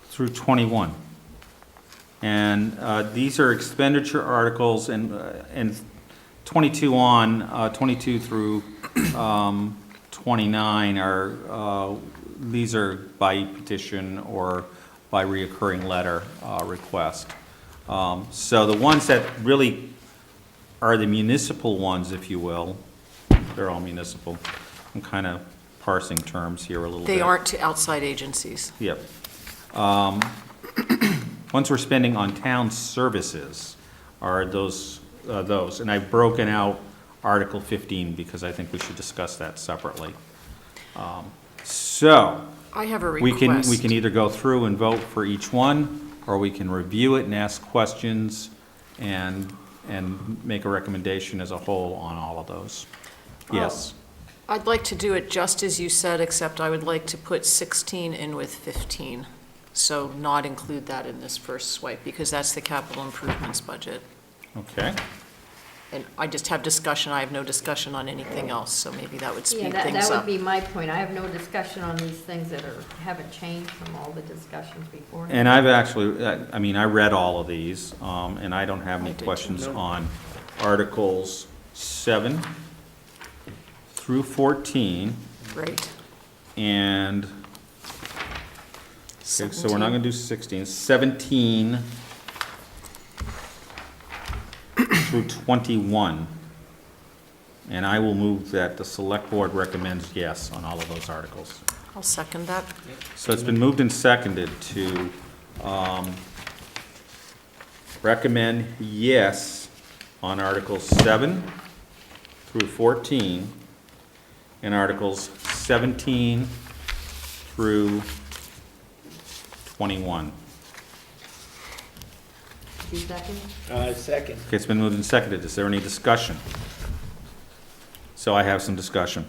through 21. And these are expenditure articles, and 22 on, 22 through 29 are, these are by petition or by reoccurring letter request. So the ones that really are the municipal ones, if you will, they're all municipal. I'm kind of parsing terms here a little bit. They aren't to outside agencies. Yep. Ones we're spending on town services are those, and I've broken out Article 15 because I think we should discuss that separately. So, I have a we request. can either go through and vote for each one, or we can review it and ask questions and make a recommendation as a whole on all of those. Yes. I'd like to do it just as you said, except I would like to put 16 in with 15. So not include that in this first swipe, because that's the capital improvements budget. Okay. And I just have discussion, I have no discussion on anything else, so maybe that would Yeah, speed that things would up. be my point. I have no discussion on these things that haven't changed from all the discussions before. And I've actually, I mean, I read all of these, and I don't have any I did too. questions on Articles 7 through 14, Great. and, okay, so we're not gonna do 16, 17 through 21. And I will move that the Select Board recommends yes on all of those articles. I'll second that. So it's been moved and seconded to recommend yes on Articles 7 through 14 and Articles 17 through 21. Two seconds? Second. Okay, it's been moved and seconded. Is there any discussion? So I have some discussion.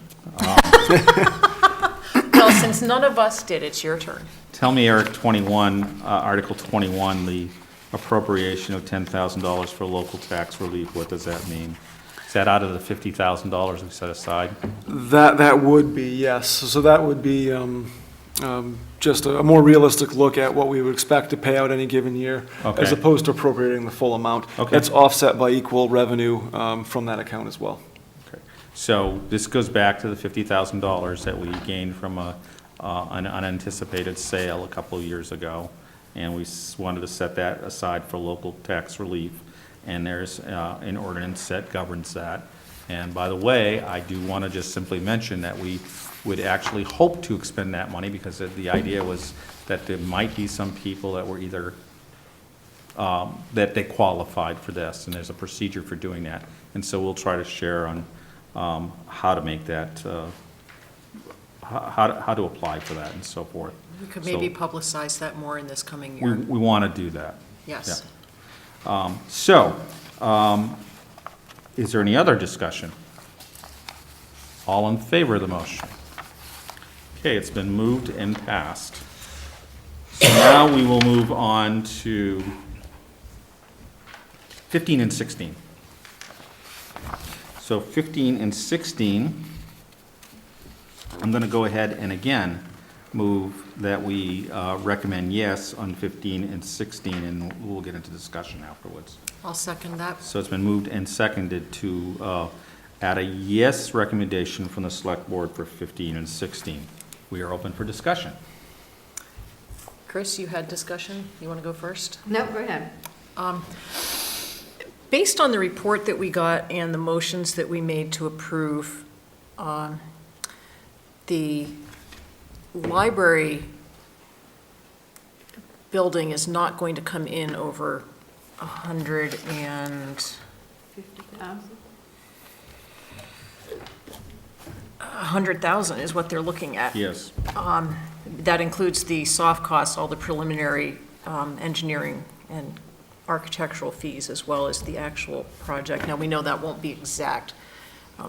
Well, since none of us did, it's your turn. Tell me, Eric, 21, Article 21, the appropriation of $10,000 for local tax relief, what does that mean? Is that out of the $50,000 we set aside? That would be, yes. So that would be just a more realistic look at what we would expect to pay out any given year, Okay. as opposed to appropriating the full amount. Okay. It's offset by equal revenue from that account as well. Okay. So this goes back to the $50,000 that we gained from an unanticipated sale a couple of years ago, and we wanted to set that aside for local tax relief, and there's an ordinance that governs that. And by the way, I do want to just simply mention that we would actually hope to expend that money, because the idea was that there might be some people that were either, that they qualified for this, and there's a procedure for doing that. And so we'll try to share on how to make that, how to apply for that and so forth. We could So- maybe publicize that more in this coming We, year. we want to do that. Yes. Is there any other discussion? All in favor of the motion? Okay, it's been moved and passed. So now we will move on to 15 and 16. So 15 and 16, I'm going to go ahead and again move that we recommend yes on 15 and 16, and we'll get into discussion afterwards. I'll second that. So it's been moved and seconded to add a yes recommendation from the Select Board for 15 and 16. We are open for discussion. Chris, you had discussion? You want to go first? No, go ahead. Based on the report that we got and the motions that we made to approve, the library building is not going to come in over 50,000? 100,000 is what they're looking at. Yes. That includes the soft costs, all the preliminary engineering and architectural fees, as well as the actual project. Now, we know that won't be exact.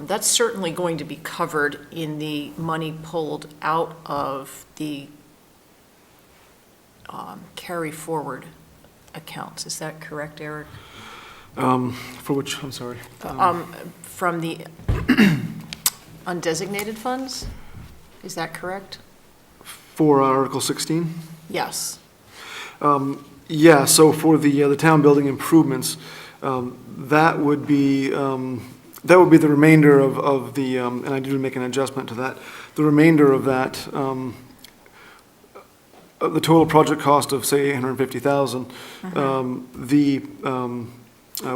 That's certainly going to be covered in the money pulled out of the carry forward accounts. Is that correct, Eric? For which, I'm sorry. From the undesignated funds? Is that correct? For Article 16? Yes. Yeah, so for the town building improvements, that would be the remainder of the, and I did make an adjustment to that, the remainder of that, of the total project cost of, say, 850,000,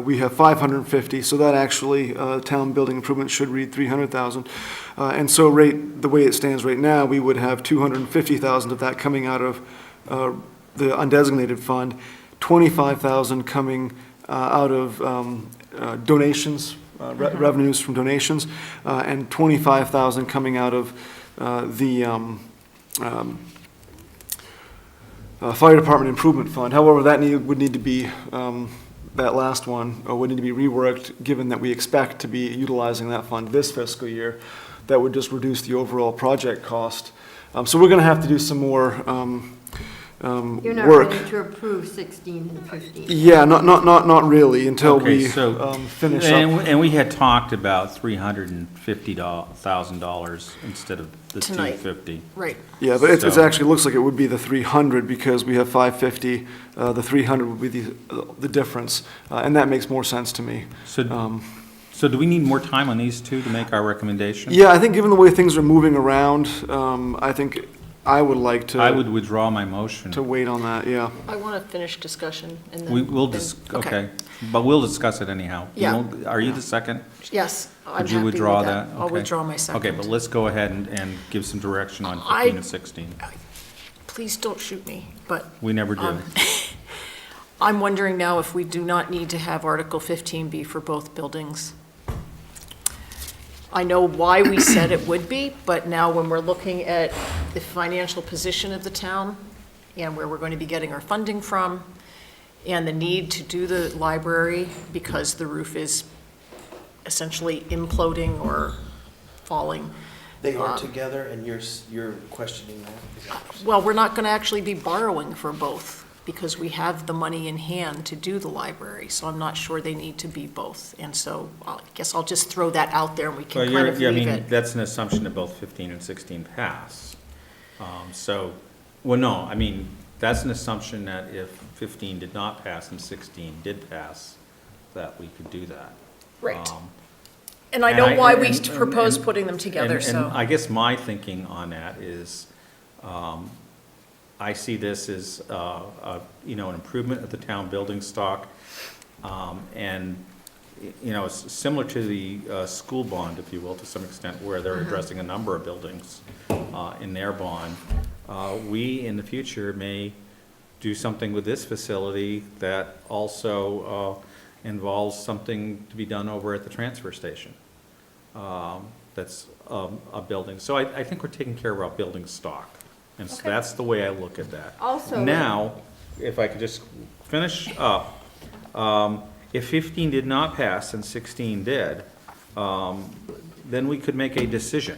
we have 550, so that actually, town building improvement should read 300,000. And so the way it stands right now, we would have 250,000 of that coming out of the undesignated fund, 25,000 coming out of donations, revenues from donations, and 25,000 coming out of the Fire Department Improvement Fund. However, that would need to be, that last one would need to be reworked, given that we expect to be utilizing that fund this fiscal year. That would just reduce the overall project cost. So we're going to have to do some more You're not work. ready to approve 16 and 15? Yeah, not really, until Okay, we so- finish up. And we had talked about $350,000 instead of the Tonight. $250. Right. Yeah, but it So- actually looks like it would be the 300 because we have 550. The 300 would be the difference, and that makes more sense to me. So do we need more time on these two to make our recommendation? Yeah, I think given the way things are moving around, I think I would like I to would withdraw my motion. wait on that, yeah. I want to finish discussion and then. Okay, but we'll discuss it anyhow. You Yeah. won't- Are you the second? Yes, I'm Would you happy with withdraw that. that? I'll Okay. withdraw my second. Okay, but let's go ahead and give some direction on I- 15 and 16. Please don't shoot me, but We never do. I'm wondering now if we do not need to have Article 15 be for both buildings. I know why we said it would be, but now when we're looking at the financial position of the town and where we're going to be getting our funding from and the need to do the library because the roof is essentially imploding or falling. They are together, and you're questioning that? Well, we're not going to actually be borrowing for both because we have the money in hand to do the library, so I'm not sure they need to be both. And so I guess I'll just throw that out there and we Well, can kind of I leave mean, it. that's an assumption that both 15 and 16 pass. Well, no, I mean, that's an assumption that if 15 did not pass and 16 did pass, that we could do that. Right. Um, And I and know I- why we and- proposed and- putting them together, And so. I guess my thinking on that is, I see this as, an improvement of the town building stock. And, it's similar to the school bond, if you will, to some extent, where they're addressing a number of buildings in their bond. We, in the future, may do something with this facility that also involves something to be done over at the transfer station. That's a building. So I think we're taking care of our building stock. And so Okay. that's the way I look at that. Also- Now, if I could just finish up, if 15 did not pass and 16 did, then we could make a decision.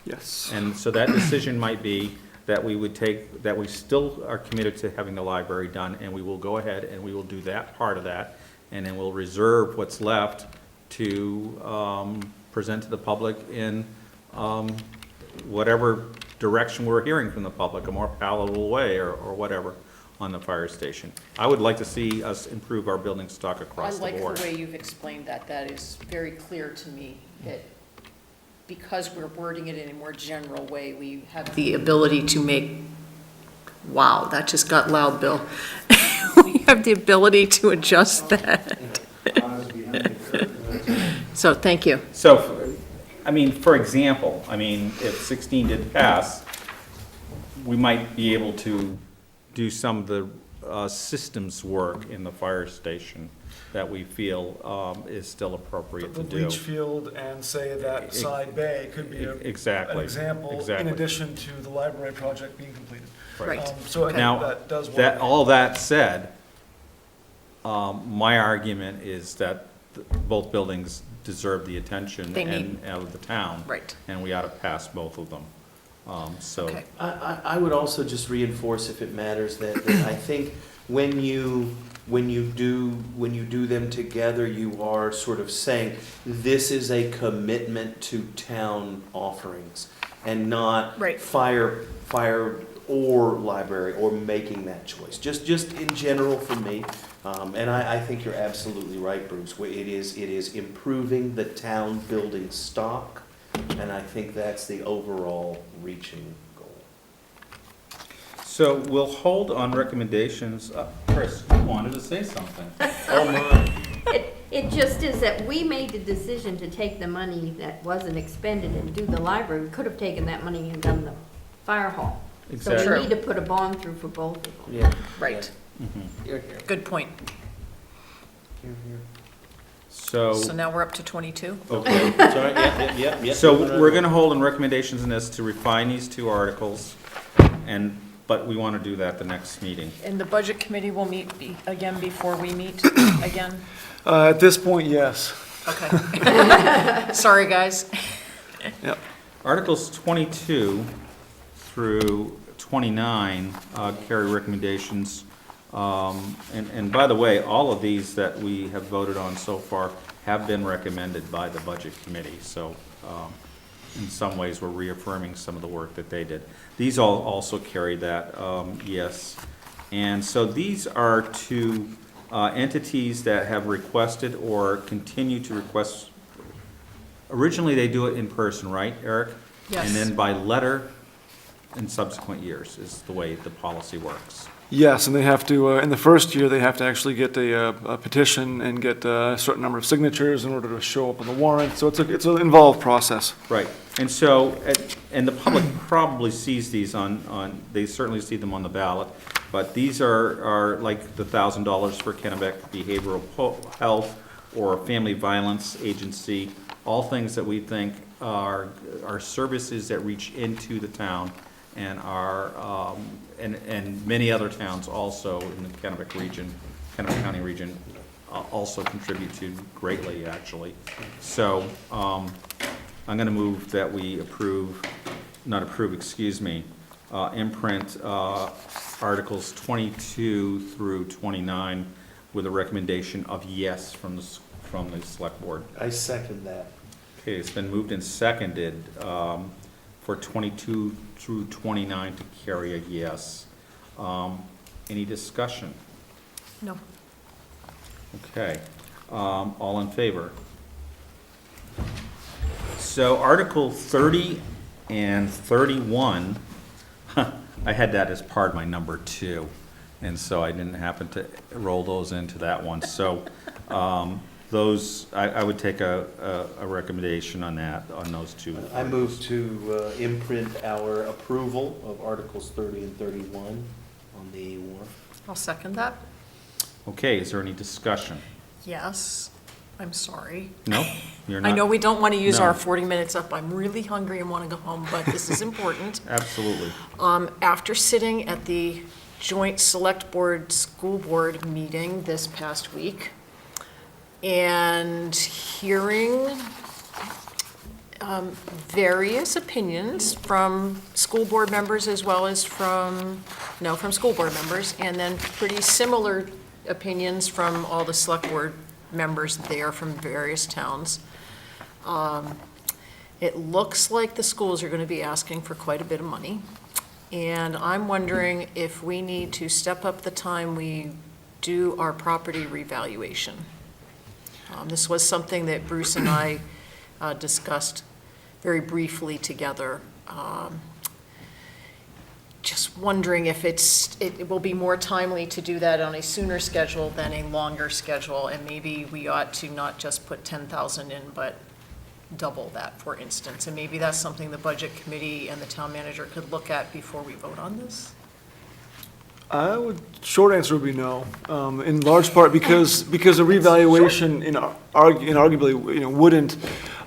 Yes. And so that decision might be that we still are committed to having the library done, and we will go ahead and we will do that part of that, and then we'll reserve what's left to present to the public in whatever direction we're hearing from the public, a more palatable way or whatever on the fire station. I would like to see us improve our building stock I across the like board. the way you've explained that. That is very clear to me, that because we're wording it in a more general way, we have the ability to make, wow, that just got loud, Bill. We have the ability to adjust that. So, thank you. So, for example, if 16 did pass, we might be able to do some of the systems work in the fire station that we feel is still appropriate The to do. leach field and say that side bay could be an Exactly. example, in Exactly. addition to the library project being completed. Right. So I think Now, that does that, work. all that said, my argument is that both buildings deserve the attention They need- of the town. Right. And we ought to pass both of them. So, Okay. I would also just reinforce, if it matters, that I think when you do them together, you are sort of saying, this is a commitment to town offerings, and not Right. fire or library, or making that choice. Just in general for me, and I think you're absolutely right, Bruce. It is improving the town building stock, and I think that's the overall reaching goal. so we'll hold on recommendations. Chris, you wanted to say something. It just is that we made the decision to take the money that wasn't expended and do the library. We could have taken that money and done the fire hall. So Exactly. we need to put a bond through for both of them. Yeah. Right. Here, here, Good point. here, here. So. So now we're up to 22? Okay. Sorry, yeah. So we're gonna hold on recommendations in this to refine these two articles, but we wanna do that the next meeting. And the budget committee will meet again before we meet again? At this point, yes. Okay. Sorry, guys. Yep. Articles 22 through 29 carry recommendations. And by the way, all of these that we have voted on so far have been recommended by the Budget Committee. So in some ways, we're reaffirming some of the work that they did. These all also carry that, yes. And so these are to entities that have requested or continue to request. Originally, they do it in person, right, Eric? Yes. And then by letter in subsequent years is the way the policy works. Yes, and they have to, in the first year, they have to actually get a petition and get a certain number of signatures in order to show up on the warrant. So it's an involved process. Right, and so, and the public probably sees these on, they certainly see them on the ballot, but these are like the $1,000 for Kennebec Behavioral Health or Family Violence Agency, all things that we think are services that reach into the town and are, and many other towns also in the Kennebec region, Kennebec County region, also contribute to greatly, actually. So, I'm gonna move that we imprint Articles 22 through 29 with a recommendation of yes from the select board. I second that. Okay, it's been moved and seconded for 22 through 29 to carry a yes. Any discussion? No. Okay, all in favor? So Article 30 and 31, I had that as part of my number 2, and so I didn't happen to roll those into that one. So those, I would take a recommendation on that, on those two. I move to imprint our approval of Articles 30 and 31 on the warrant. I'll second that. Okay, is there any discussion? Yes. I'm sorry. No? You're not? I know we don't want to use our No. 40 minutes up. I'm really hungry and want to go home, but this is important. Absolutely. After sitting at the joint select board, school board meeting this past week and hearing various opinions from school board members as well as from school board members, and then pretty similar opinions from all the select board members there from various towns. It looks like the schools are going to be asking for quite a bit of money. And I'm wondering if we need to step up the time we do our property revaluation. This was something that Bruce and I discussed very briefly together. Just wondering if it will be more timely to do that on a sooner schedule than a longer schedule, and maybe we ought to not just put 10,000 in, but double that, for instance. And maybe that's something the budget committee and the town manager could look at before we vote on this. Short answer would be no, in large part because a revaluation arguably, you know, wouldn't,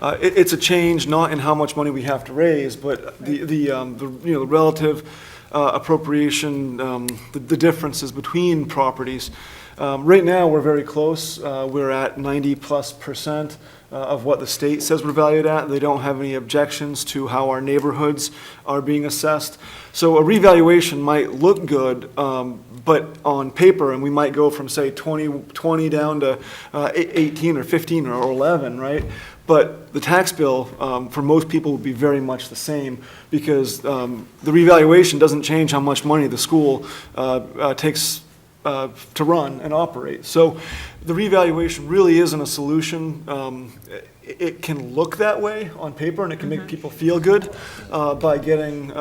it's a change not in how much money we have to raise, but you know, the relative appropriation, the differences between properties. Right now, we're very close. We're at 90+% of what the state says we're valued at. They don't have any objections to how our neighborhoods are being assessed. So a revaluation might look good, but on paper, and we might go from, say, 20 down to 18 or 15 or 11, right? But the tax bill, for most people, would be very much the same, because the revaluation doesn't change how much money the school takes to run and operate. So the revaluation really isn't a solution. It can look that way on paper, and it can make people feel good by getting you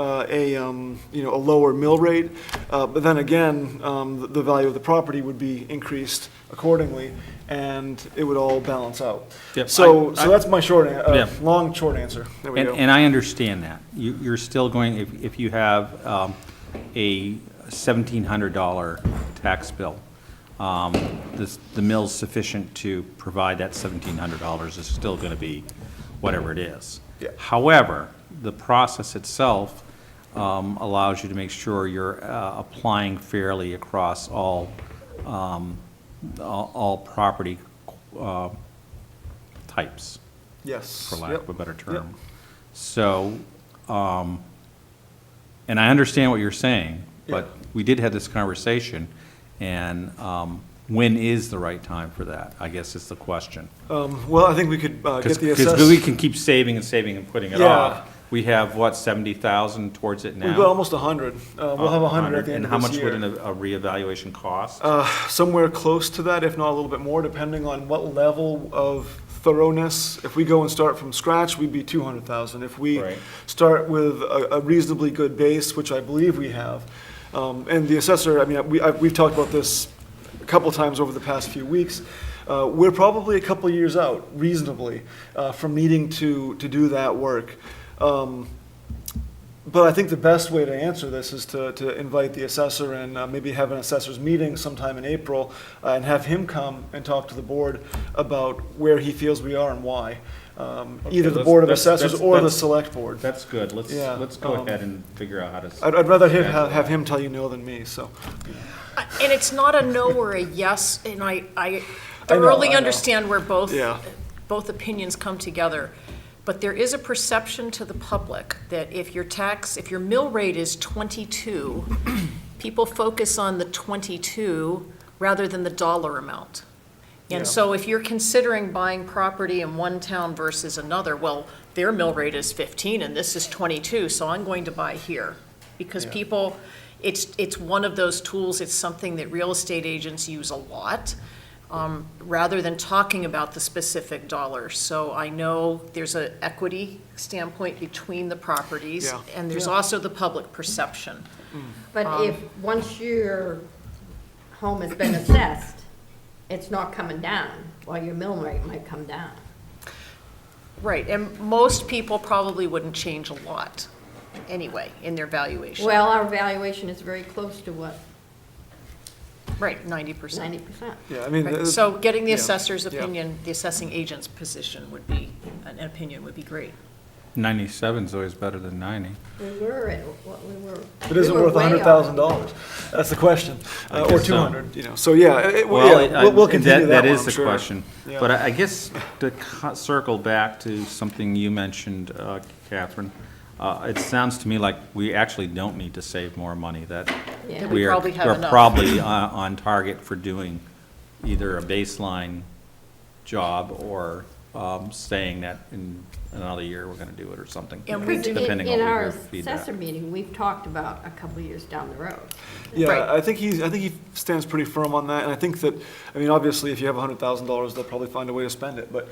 know, a lower mill rate. But then again, the value of the property would be increased accordingly, and it would all balance out. Yep, So I- that's my short, Yeah. long, short answer. There we go. And I understand that. You're still going, if you have a $1,700 tax bill, the mill's sufficient to provide that $1,700 is still going to be whatever it is. Yeah. However, the process itself allows you to make sure you're applying fairly across all property types, Yes. for lack Yep. of a better Yep. term. So, and I understand what you're saying, but we did have this conversation, and when is the right time for that, I guess is the question. Well, I think we could get the Because we can keep saving and saving and putting it Yeah. off. We have, what, 70,000 towards it now? We've got almost 100. We'll have 100 at the end of this And year. how much would a reevaluation cost? Somewhere close to that, if not a little bit more, depending on what level of thoroughness. If we go and start from scratch, we'd be 200,000. If we Right. start with a reasonably good base, which I believe we have, and the assessor, I mean, we've talked about this a couple times over the past few weeks. We're probably a couple years out, reasonably, from needing to do that work. But I think the best way to answer this is to invite the assessor and maybe have an assessor's meeting sometime in April and have him come and talk to the board about where he feels we are and why. Either the let's- Board of that's- Assessors that's- or the that's- Select Board. That's good. Let's Yeah, go um, ahead and figure out how to. I'd rather have him tell you no than me, so. And it's not a no or a yes, and I I thoroughly know. understand where Yeah. both opinions come together. But there is a perception to the public that if your mill rate is 22, people focus on the 22 rather than the dollar amount. And so if you're considering buying property in one town versus another, well, their mill rate is 15 and this is 22, so I'm going to buy here. Because people, it's one of those tools, it's something that real estate agents use a lot, rather than talking about the specific dollars. So I know there's an equity standpoint between the properties, Yeah. and there's also the public perception. But if, once your home has been assessed, it's not coming down, while your mill rate might come down. Right, and most people probably wouldn't change a lot anyway in their valuation. Well, our valuation is very close to what, Right, 90%. 90%. Yeah, I mean. Right, so getting the yeah, assessor's yeah. opinion, the assessing agent's position would be, an opinion would be great. 97 is always better than 90. We were at what we were. It isn't we were worth way $100,000. That's the question. I Or guess so. 200, you know, so yeah, Well, we'll continue that that one, is I'm the sure. question. Yeah. But I guess to circle back to something you mentioned, Catherine, it sounds to me like we actually don't need to save more money, that Yeah. We probably have we're enough. probably on target for doing either a baseline job or saying that in another year we're gonna do it or something. And we do- Depending on In what we our hear feedback. assessor meeting, we've talked about a couple of years down the road. Right. Yeah, I think he stands pretty firm on that, and I think that, I mean, obviously, if you have $100,000, they'll probably find a way to spend it, but,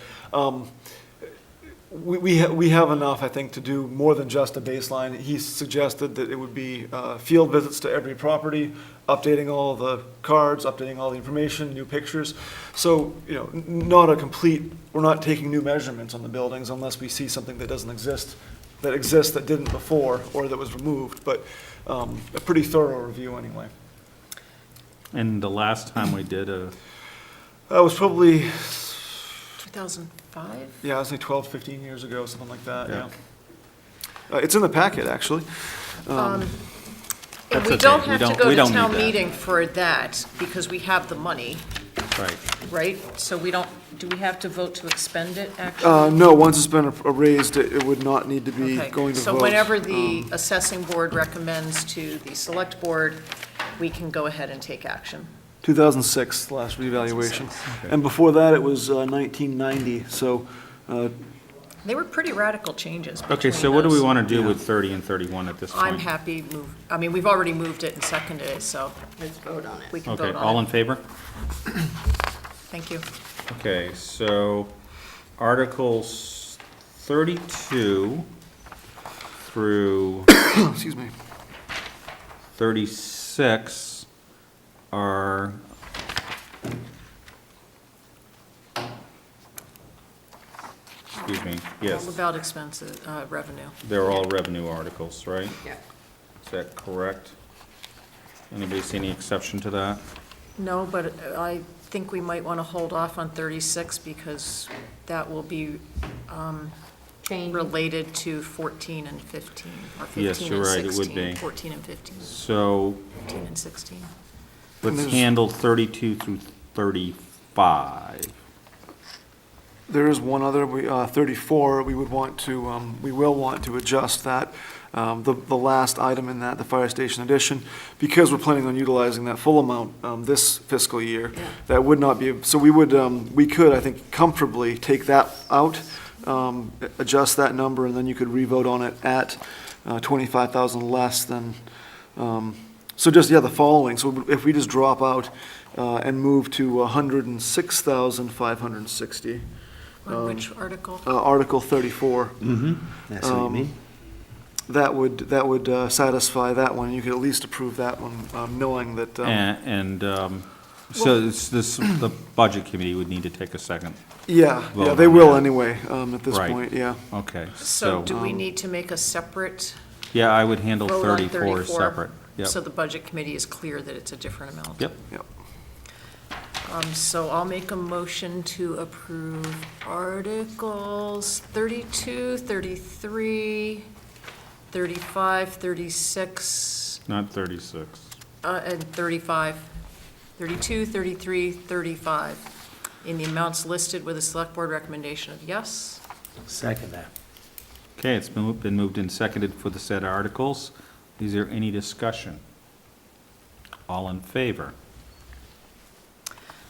we have enough, I think, to do more than just a baseline. He suggested that it would be, field visits to every property, updating all the cards, updating all the information, new pictures. So, you know, not a complete, we're not taking new measurements on the buildings unless we see something that doesn't exist, that didn't before, or that was removed, but, a pretty thorough review anyway. And the last time we did That was probably, 2005? yeah, I was like 12, 15 years ago, something like that, Yeah. yeah. It's in the packet, actually. And That's we okay. don't We have to don't- go we to don't town need that. meeting for that, because we have the money, right. right? So we don't, do we have to vote to expend it, actually? No, once it's been raised, it would not need to be Okay, going to vote. so whenever the assessing board recommends to the select board, we can go ahead and take action. 2006, the last reevaluation. And before that, it was 1990, so, They were pretty radical changes Okay, between so what do we those. want to do with 30 and 31 at this point? I'm happy, we've already moved it and seconded it, so Let's vote on it. we can Okay, vote all on in it. favor? Thank you. Okay, so Articles 32 through excuse me. 36 are, excuse me, All yes, about expenses, revenue. they're all revenue articles, right? Yeah. Is that correct? Anybody see any exception to that? No, but I think we might want to hold off on 36 because that will be Change. related to 14 and 15, or Yes, 15 you're and right, it would 16. be. 14 and 15, So 15 and 16. let's there's- handle 32 through 35. There is one other, 34, we would want to, we will want to adjust that, the last item in that, the fire station addition, because we're planning on utilizing that full amount this fiscal year. That would not be, so we would, we could, I think, comfortably take that out, adjust that number, and then you could revote on it at 25,000 less than, so just, yeah, the following, so if we just drop out and move to 106,560. On which article? Article 34. That's what you mean? That would satisfy that one. You could at least approve that one, knowing that, So it's this, the Budget Committee would need to take a second. yeah, vote they on will that. anyway, at this Right. point, yeah. Okay, So do we um, need to make a separate yeah, I would handle vote on 34 34? separate. Yep, So the budget committee is clear that it's a different amount? yep. Yep. So I'll make a motion to approve Articles 32, 33, 35, 36, Not 36. and 35. 32, 33, 35, in the amounts listed with a select board recommendation of yes. Second that. Okay, it's been moved and seconded for the said articles. Is there any discussion? All in favor?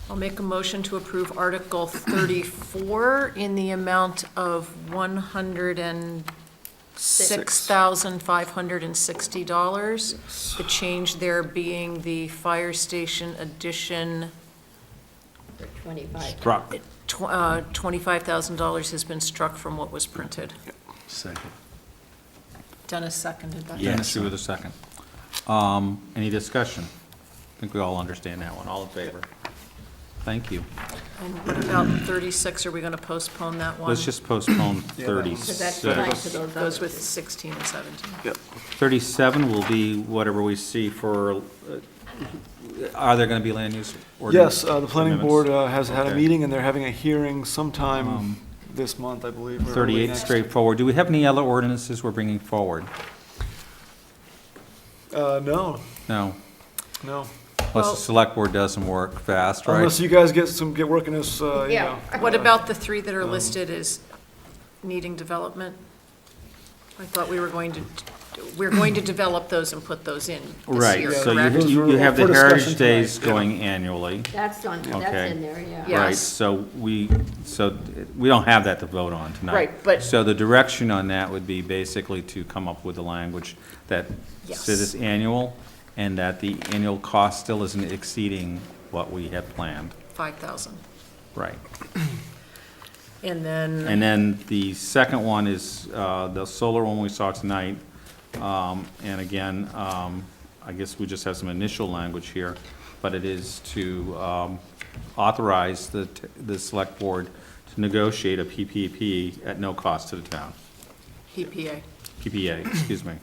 I'll make a motion to approve Article 34 in the amount of $106,560. The change there being the fire station addition, For 25. Struck. $25,000 has been struck from what was printed. Second. Dennis seconded that. Yeah. Dennis, you with a second. Any discussion? I think we all understand that one. All in favor? Thank you. And what about 36? Are we going to postpone that one? Let's just postpone Yeah, that one's- Because that's 36. tied to those Goes others. with 16 and 17. Yep. 37 will be whatever we see for, are there going to be land use? Yes, the planning amendments? board has had a Okay. meeting, and they're having a hearing sometime this month, I believe. or early 38 next. straightforward. Do we have any other ordinances we're bringing forward? No, No, no. unless Well- the select board does some work fast, right? Unless you guys get working as, you Yeah. know. What about the three that are listed as needing development? I thought we're going to develop those and put those in this Right, year, so correct? Those you were have for the discussion Heritage Days tonight, yeah. going annually. That's on, Okay. that's in there, yeah. Yeah. Right, Yes. so we don't have that to vote on tonight. Right, but- So the direction on that would be basically to come up with the language that Yes. says it's annual, and that the annual cost still isn't exceeding what we had planned. 5,000. Right. And then, And then the second one is the solar one we saw tonight. And again, I guess we just have some initial language here, but it is to authorize the select board to negotiate a PPP at no cost to the town. PPA. PPA, excuse me.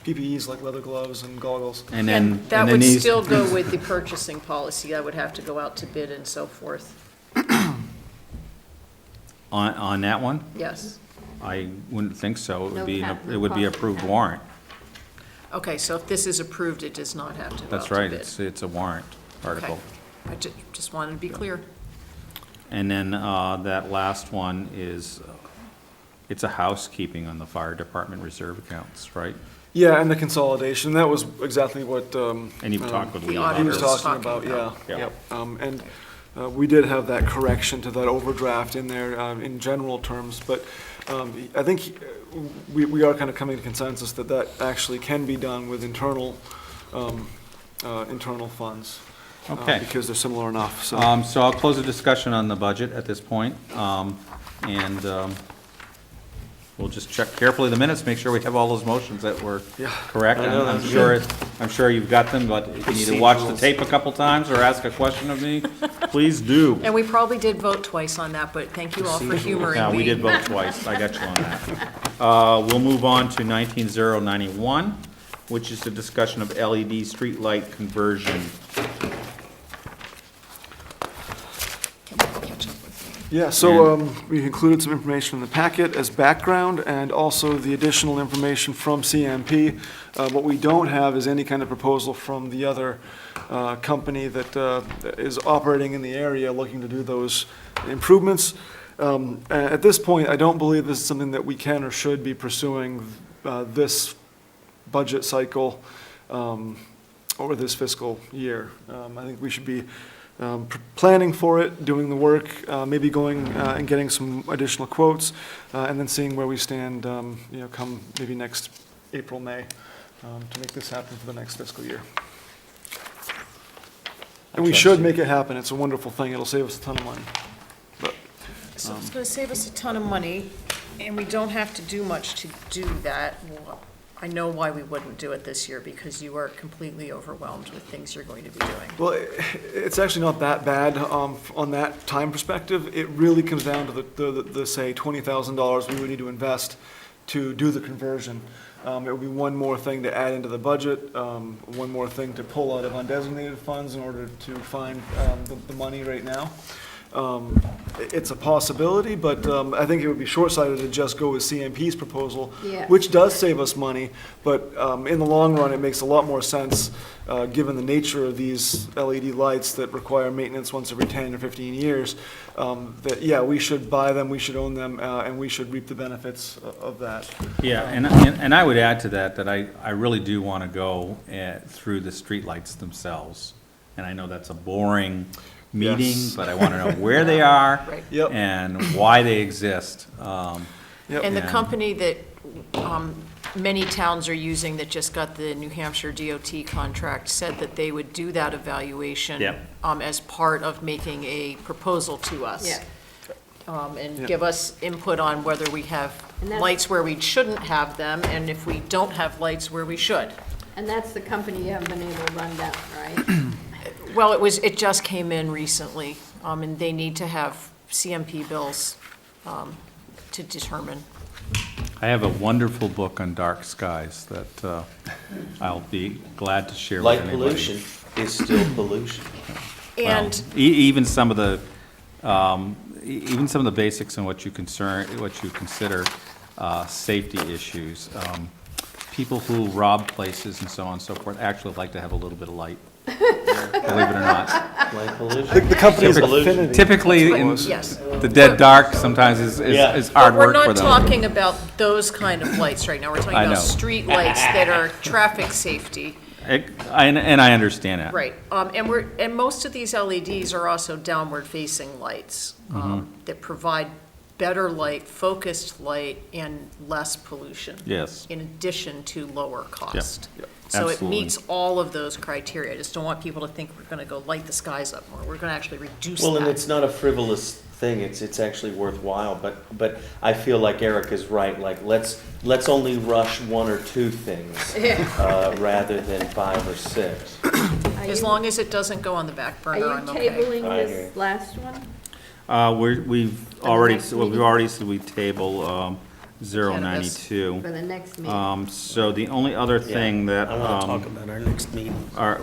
PPEs like leather gloves and goggles. And then, And that and then would these, still go with the purchasing policy. That would have to go out to bid and so forth. on that one, Yes. I wouldn't think so. It would No be, cap, no it would be cost approved cap. warrant. Okay, so if this is approved, it does not have to go out That's to bid. right, it's a warrant article. Okay. I just wanted to be clear. And then that last one is, it's a housekeeping on the fire department reserve accounts, right? Yeah, and the consolidation, that was exactly what, And you've talked with The Lee auditor he about was this. talking talking about, about. yeah, Yeah. yep. And we did have that correction to that overdraft in there in general terms, but I think we are kind of coming to consensus that that actually can be done with internal funds. Okay. Because they're similar enough, so. So I'll close the discussion on the budget at this point, and we'll just check carefully the minutes, make sure we have all those motions that were Yeah. correct. I know, I'm that's sure, I'm sure you've got them, but if you need to watch the Procedurals. tape a couple times or ask a question of me, please do. And we probably did vote twice on that, but thank you all for humoring me. Yeah, we did vote twice, I got you on that. We'll move on to 19-091, which is the discussion of LED streetlight conversion. Catch up with me. Yeah, so we included some information in the packet as background and also the additional information from CMP. What we don't have is any kind of proposal from the other company that is operating in the area looking to do those improvements. At this point, I don't believe this is something that we can or should be pursuing this budget cycle or this fiscal year. I think we should be planning for it, doing the work, maybe going and getting some additional quotes, and then seeing where we stand, come maybe next April, May, to make this happen for the next fiscal year. And we should make it happen. It's a wonderful thing. It'll save us a ton of money. But So it's going to save us a ton of money, and we don't have to do much to do that. Well, I know why we wouldn't do it this year, because you are completely overwhelmed with things you're going to be doing. Well, it's actually not that bad on that time perspective. It really comes down to the say, $20,000 we would need to invest to do the conversion. It would be one more thing to add into the budget, one more thing to pull out of undesignated funds in order to find the money right now. It's a possibility, but I think it would be short-sighted to just go with CMP's proposal, Yeah. which does save us money, but in the long run, it makes a lot more sense, given the nature of these LED lights that require maintenance once every 10 or 15 years, that, yeah, we should buy them, we should own them, and we should reap the benefits of that. Yeah, and I would add to that, that I really do want to go through the streetlights themselves. And I know that's a boring meeting, Yes. but I want to know where they are Right. Yep. and why they exist. Yep. And the Yeah. company that many towns are using that just got the New Hampshire DOT contract said that they would do that evaluation Yep. as part of making a proposal to us. Yeah. And Yeah. give us input on whether we have And that's- lights where we shouldn't have them, and if we don't have lights where we should. And that's the company you haven't been able to run down, right? Well, it just came in recently, and they need to have CMP bills to determine. I have a wonderful book on dark skies that I'll be glad to share with Light anybody. pollution is still pollution. And Even some of the, even some of the basics in what you consider safety issues. People who rob places and so on and so forth actually like to have a little bit of light, believe it or not. Light pollution. The company's Pollution. affinity. Typically, in yes. the dead dark sometimes is Yeah. hard But we're work for not them. talking about those kind of lights right now. We're talking I about know. street lights that are traffic safety. And I understand that. Right, and most of these LEDs are also downward-facing lights that provide better light, focused light, and less pollution. Yes. In addition to lower cost. Yep. So it Absolutely. meets all of those criteria. I just don't want people to think we're gonna go light the skies up more. We're gonna actually reduce Well, and it's that. not a frivolous thing, it's actually worthwhile, but I feel like Eric is right, like, let's only rush one or two things, rather than 5 or 6. As long as it doesn't go on the back Are burner, you I'm okay. tabling I hear this you. last one? We've already, next well, we've meeting? already said we table 092. For the next meeting. So the only other thing that, I want to talk about our next meeting.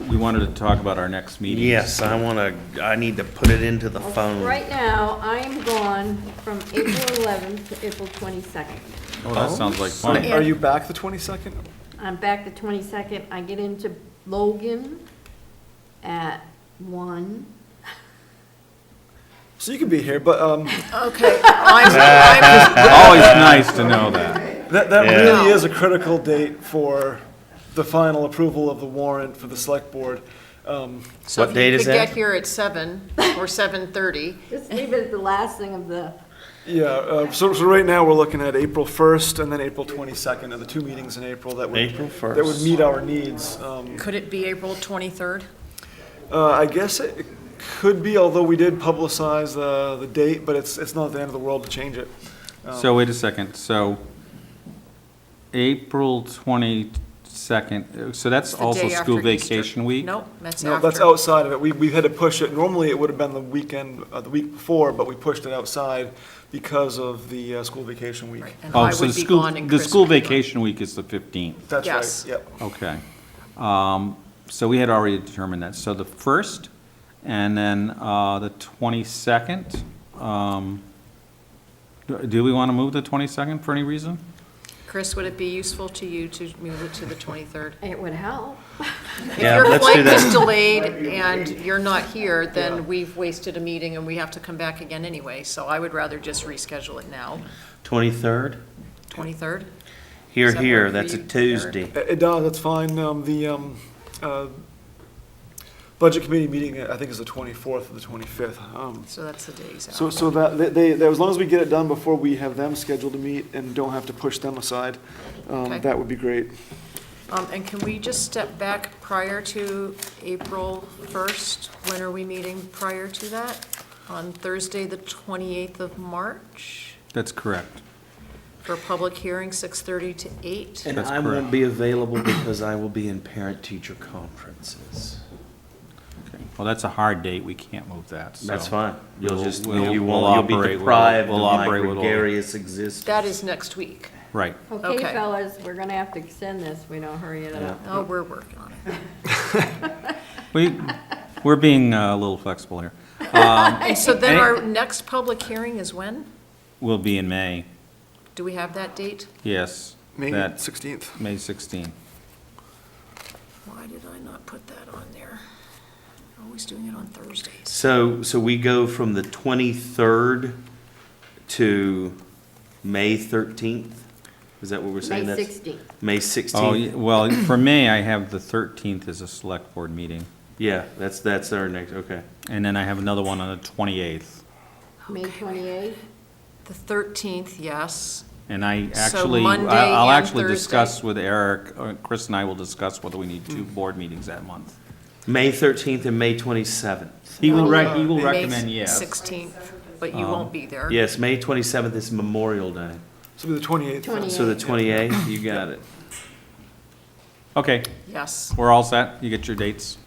we wanted to talk about our next meeting. Yes, I need to put it into the phone. Right now, I am gone from April 11th to April 22nd. Oh, that sounds like fun. Are you back the 22nd? I'm back the 22nd. I get into Logan at 1. So you could be here, but Okay, I'm, Always nice to know that. that Yeah. really is a critical date for the final approval of the warrant for the select board. so What if date you is could get that? here at 7 or 7:30. Just leave it at the last thing of the, Yeah, so right now, we're looking at April 1st and then April 22nd, are the two meetings in April that would. April That would 1st. meet our needs. Could it be April 23rd? I guess it could be, although we did publicize the date, but it's not the end of the world to change it. So wait a second, so April 22nd, so that's It's the also day school after Easter. vacation week? Nope, that's No, that's after. outside of it. We had to push it. Normally, it would have been the weekend, the week before, but we pushed it outside because of the school vacation week. Right, and Oh, I so would the be school, gone and the Chris school would be gone. vacation week is the 15th. That's Yes. right, yep. Okay. So we had already determined that. So the 1st and then the 22nd. Do we want to move the 22nd for any reason? Chris, would it be useful to you to move it to the 23rd? it would help. If Yeah, your let's do flight is that. delayed and you're not here, then we've wasted a meeting and we have to come back again anyway. So I would rather just reschedule it now, 23rd? 23rd. Here, Does that here, work for that's a you, Eric? Tuesday. It does, that's fine. Budget committee meeting, I think, is the 24th or the 25th. So that's the days out. So that, as long as we get it done before we have them scheduled to meet and don't have to push them aside, Okay. that would be great. And can we just step back prior to April 1st? When are we meeting prior to that? On Thursday, the 28th of March, That's correct. for a public hearing, 6:30 to 8? And That's I correct. won't be available because I will be in parent-teacher conferences. Okay. Well, that's a hard date. We can't move that. so That's fine. You'll we'll- just, we'll- you we'll won't, you'll be operate with- deprived of we'll my operate with all- gregarious existence. That is next week. Right. Okay, Okay. fellas, we're gonna have to extend this. We don't hurry it up. Oh, we're working on it. We're being a little flexible here. And so then our next public hearing is when? We'll be in May. Do we have that date? Yes. May That, 16th. May 16th. Why did I not put that on there? Always doing it on Thursdays. So we go from the 23rd to May 13th? Is that what we're saying? May That's 16th. May Oh, 16th? well, for May, I have the 13th as a select board meeting. Yeah, that's our next, okay. And then I have another one on the 28th. May 28th. The 13th, yes. And I So actually, Monday I'll and actually Thursday. discuss with Eric, Chris and I will discuss whether we need two board meetings that month. May 13th and May 27th. He will May recommend yes. 16th, but you won't be there. Yes, May 27th is Memorial Day. So it'll be the 28th. 28th. So the 28th, you got it. Okay, Yes. we're all set? You get your dates?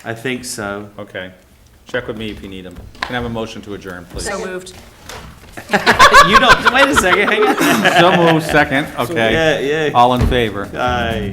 I think so. Okay. Check with me if you need them. Can I have a motion to adjourn, please? So moved. You don't, wait a second, hang on. So moved, second, okay. Yeah, yeah. All in favor? Aye.